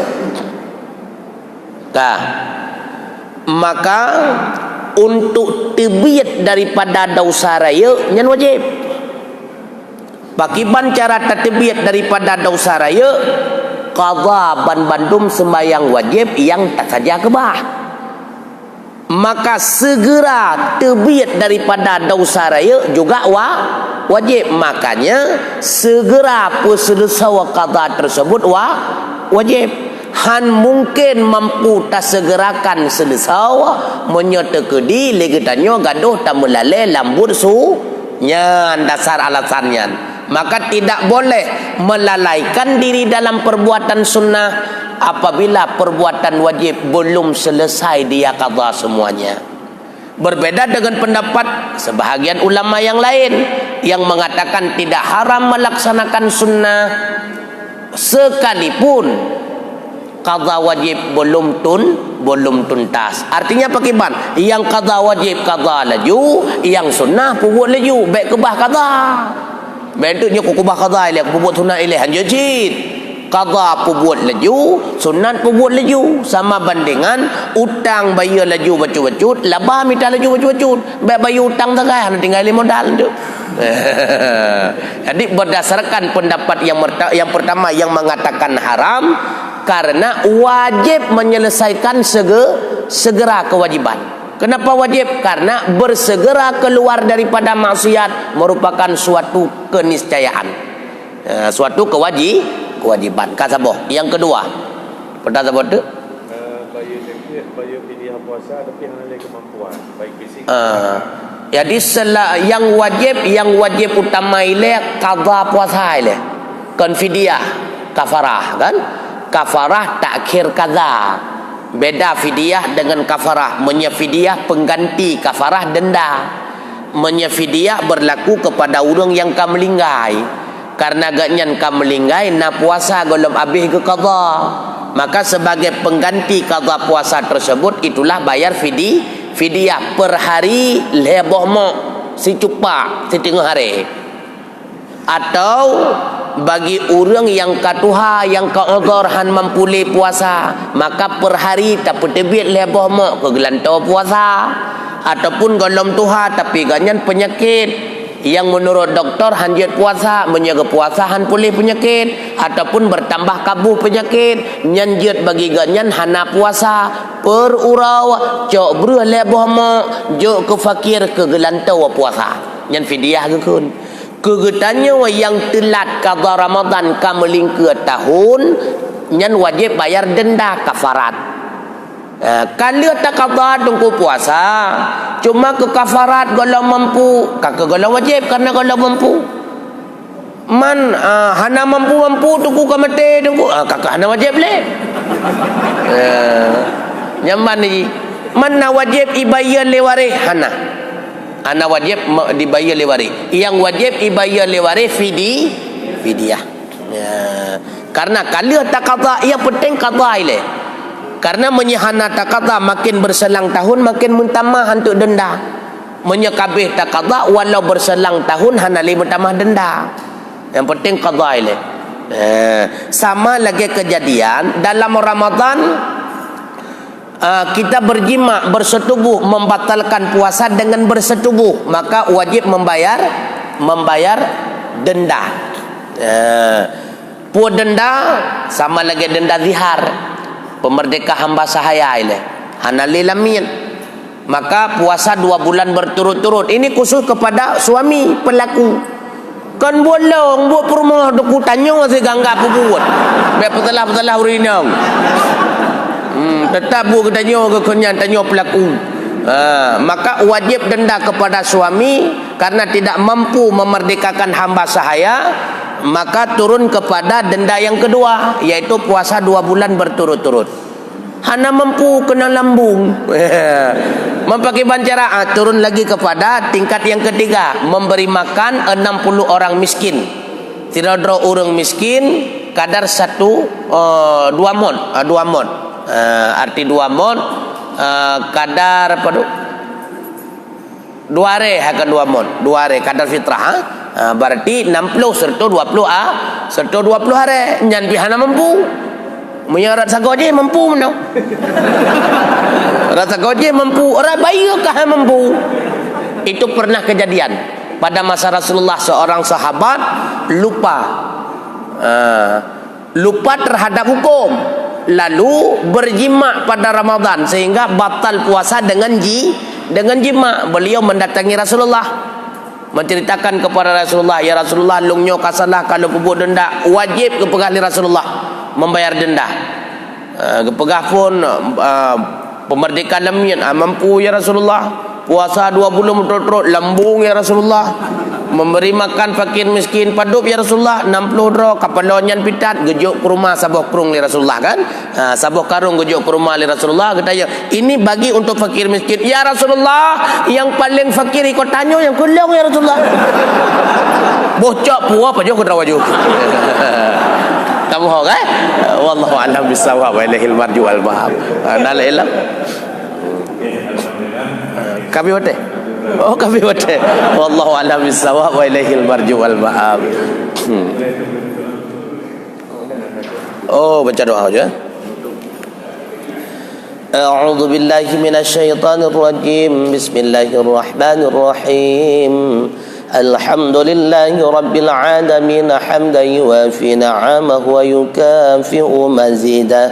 Maka untuk tebiat daripada dosa raya nyan wajib. Pakiban cara tertebiat daripada dosa raya qadha bandum sembahyang wajib yang tak saja kebah. Maka segera tebiat daripada dosa raya juga wajib. Makanya segera selesai qadha tersebut wajib. Han mungkin mampu tak segerakan selesai menyata kedi lagi tanya gaduh tak melalai lambut nyan dasar alasannya. Maka tidak boleh melalaikan diri dalam perbuatan sunnah apabila perbuatan wajib belum selesai dia qadha semuanya. Berbeda dengan pendapat sebahagian ulama yang lain yang mengatakan tidak haram melaksanakan sunnah sekalipun qadha wajib belum tuntas. Artinya apa kiban? Yang qadha wajib qadha laju, yang sunnah pun laju, baik kebah qadha. Bentuknya ku kubah qadha ile ku buat sunnah ile hanja jid. qada pun buat laju, sunat pun buat laju. Sama bandingan utang bayar laju bacut-bacut, labah minta laju bacut-bacut. Bayar utang tak kaya, tinggal modal tu. Jadi berdasarkan pendapat yang pertama yang mengatakan haram, karena wajib menyelesaikan segera kewajiban. Kenapa wajib? Karena bersegera keluar daripada maksiat merupakan suatu keniscayaan. Suatu kewajiban. Kasabo. Yang kedua. Pertama apa tu? Bayar fidyah puasa tapi hanya kemampuan baik fisik. Jadi yang wajib utama ile qada puasa ile. Kan fidyah, kafarah kan? Kafarah takhir qada. Beda fidyah dengan kafarah. Menyefidyah pengganti, kafarah denda. Menyefidyah berlaku kepada orang yang kamelinggai. Karena ganyan kamelinggai na puasa golom habis ke qada. Maka sebagai pengganti qada puasa tersebut itulah bayar fidyah per hari leboh mo si cupak setengah hari. Atau bagi orang yang katuha yang keudhur han mampu le puasa, maka per hari tak petebit leboh mo ke gelantau puasa. Ataupun golom tuha tapi ganyan penyakit yang menurut doktor hanjat puasa, menjaga puasa han pulih penyakit, ataupun bertambah kabuh penyakit, nyanjat bagi ganyan hana puasa per urau cok beruh leboh mo jok ke fakir ke gelantau puasa nyan fidyah ke kun kegetanya yang telat qada Ramadan kameling ke tahun nyan wajib bayar denda kafarat. Kalau tak qada tunggu puasa cuma ke kafarat kalau mampu kakak kalau wajib karena kalau mampu man hana mampu tunggu kamate tunggu kakak hana wajib le nyaman ni mana wajib ibayar lewari hana wajib dibayar lewari yang wajib ibayar lewari fidyah karena kalau tak qada yang penting qada ile. Karena menyehana takada makin berselang tahun makin mentamah untuk denda. Menyekabih takada walau berselang tahun hanali mentamah denda. Yang penting qada ile. Sama lagi kejadian dalam Ramadan kita berjima bersetubuh membatalkan puasa dengan bersetubuh, maka wajib membayar denda. Pu denda sama lagi denda zihar. Pemerdeka hamba sahaya ile hanali lamin, maka puasa 2 bulan berturut-turut. Ini khusus kepada suami pelaku. Kan bolong buat rumah doku tanya saya ganggap buat biar petelah urinang tetap buat tanya ke kenyan tanya pelaku. Maka wajib denda kepada suami karena tidak mampu memerdekakan hamba sahaya, maka turun kepada denda yang kedua, yaitu puasa 2 bulan berturut-turut. Hana mampu kena lambung memakai bancara, turun lagi kepada tingkat yang ketiga, memberi makan 60 orang miskin. Tidak ada orang miskin kadar 2 mon. Arti 2 mon kadar apa tu? 2 hari akan 2 mon. 2 hari kadar fitrah. Berarti 60 serta 20 serta 20 hari nyan pihana mampu menyarat sagoje mampu meno rasa goje mampu orang bayi kah mampu. Itu pernah kejadian pada masa Rasulullah, seorang sahabat lupa terhadap hukum lalu berjima pada Ramadan sehingga batal puasa dengan jima. Beliau mendatangi Rasulullah menceritakan kepada Rasulullah, ya Rasulullah lungnyo kasalah kalau pebut denda wajib kepegah li Rasulullah membayar denda. Kepegah pun pemerdekaan lamin mampu ya Rasulullah, puasa 2 bulan berturut-turut lambung ya Rasulullah, memberi makan fakir miskin padup ya Rasulullah 60 dro kapalonyan pitat gejuk ke rumah sabuh kurung li Rasulullah kan, sabuh karung gejuk ke rumah li Rasulullah. Katanya ini bagi untuk fakir miskin ya Rasulullah, yang paling fakir ikut tanya yang kulung ya Rasulullah. Bocok puah apa juga kerawaju tahu kan. Wallahu a'lam bissawab wa ilaihil marji wal ma'ab. Dal ilm kami hote. Oh kami hote. Wallahu a'lam bissawab wa ilaihil marji wal ma'ab. Oh, baca doa aja. A'udzu billahi minasyaitonir rajim. Bismillahirrahmanirrahim. Alhamdulillahi rabbil alamin hamdan yuwafi ni'amahu wa yukafi'u mazidah.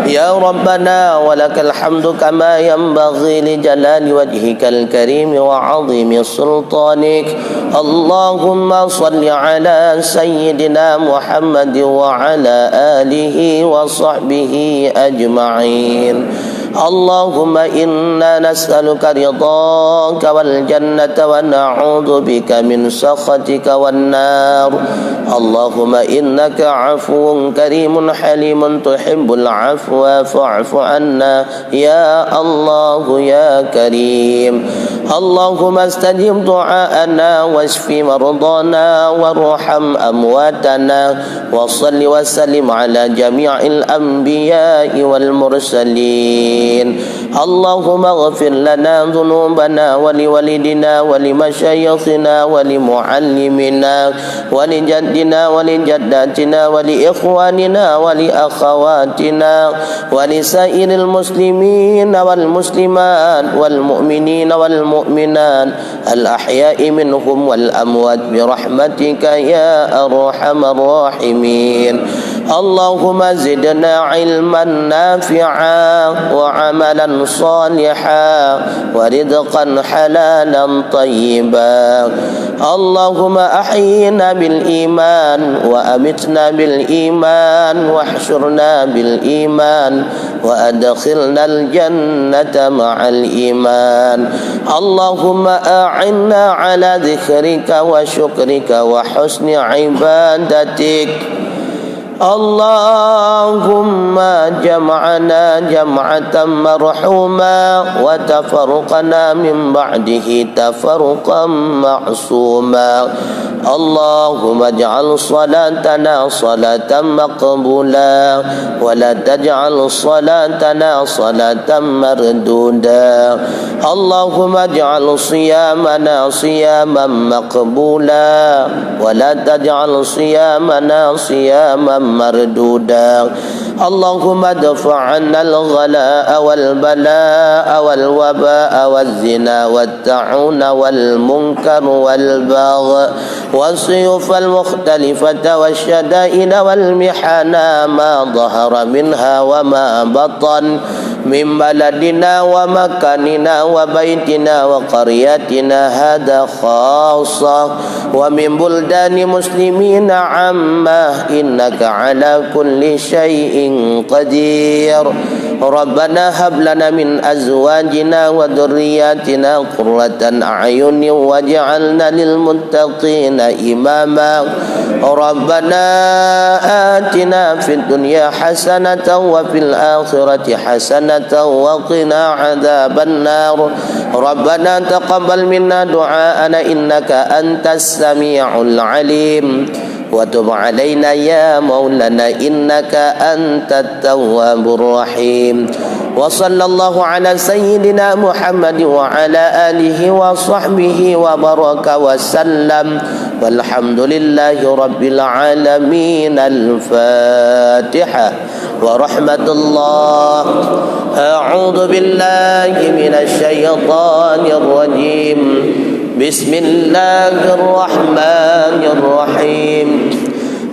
Ya Rabbana walakal hamdu kama yanbaghi li jalali wajhikal karim wa 'azimi sultanik. Allahumma salli ala sayyidina Muhammad wa ala alihi wa sahbihi ajma'in. Allahumma inna nas'aluka ridhaka wal jannata wa na'udzu bika min sakhatika wan nar. Allahumma innaka 'afuwun karimun halimun tuhibbul 'afwa fa'fu 'anna ya Allah ya Karim. Allahumma istajib du'aana washfi mardana warham amwatana wa salli wa sallim ala jami'il anbiya'i wal mursalin. اللهم اغفر لنا ذنوبنا ولوالدنا ولمشايخنا ولمعلمنا ولجدنا ولجداتنا ولإخواننا ولأخواتنا ولسائر المسلمين والمسلمات والمؤمنين والمؤمنات الأحياء منهم والأموات برحمتك يا أرحم الراحمين. اللهم زدنا علما نافعا وعملا صالحا ورزقا حلالا طيبا. اللهم أحينا بالإيمان وأمتنا بالإيمان واحشرنا بالإيمان وأدخلنا الجنة مع الإيمان. اللهم أعنا على ذكرك وشكرك وحسن عبادتك. اللهم جمعنا جمعة مرحوما وتفرقنا من بعده تفرقا معصوما. اللهم اجعل صلاتنا صلاة مقبولا ولا تجعل صلاتنا صلاة مردودا. اللهم اجعل صيامنا صياما مقبولا ولا تجعل صيامنا صياما مردودا. اللهم ادفع عنا الغلاء والبلاء والوباء والزنا والطاعون والمنكر والبغي والسيوف المختلفة والشدائد والمحن ما ظهر منها وما بطن من بلدنا ومكاننا وبيتنا وقريتنا هذا خاصة ومن بلدان مسلمين عامة إنك على كل شيء قدير. ربنا هب لنا من أزواجنا وذرياتنا قرة أعين واجعلنا للمتقين إماما. ربنا آتنا في الدنيا حسنة وفي الآخرة حسنة وقنا عذاب النار. ربنا تقبل منا دعاءنا إنك أنت السميع العليم وتب علينا يا مولانا إنك أنت التواب الرحيم. وصلى الله على سيدنا محمد وعلى آله وصحبه وبارك وسلم والحمد لله رب العالمين. الفاتحة ورحمة الله. أعوذ بالله من الشيطان الرجيم. بسم الله الرحمن الرحيم.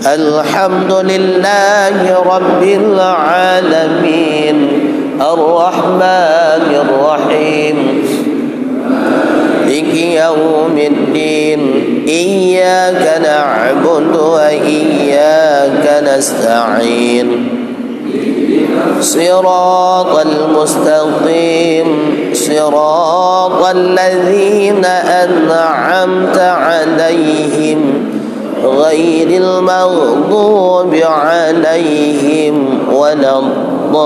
الحمد لله رب العالمين الرحمن الرحيم مالك يوم الدين. إياك نعبد وإياك نستعين. صراط المستقيم صراط الذين أنعمت عليهم غير المغضوب عليهم ولا الضالين.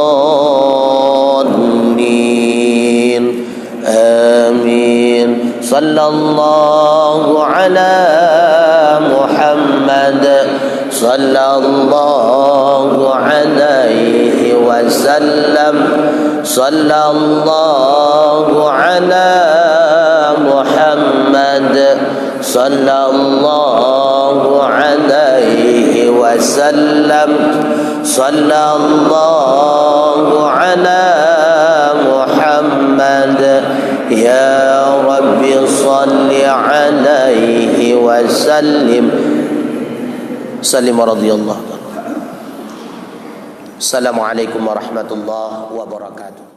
آمين. صلى الله على محمد صلى الله عليه وسلم. صلى الله على محمد صلى الله عليه وسلم. sallallahu ala Muhammad ya Rabbi salli alaihi wa sallim radhiyallahu. Assalamualaikum warahmatullahi wabarakatuh.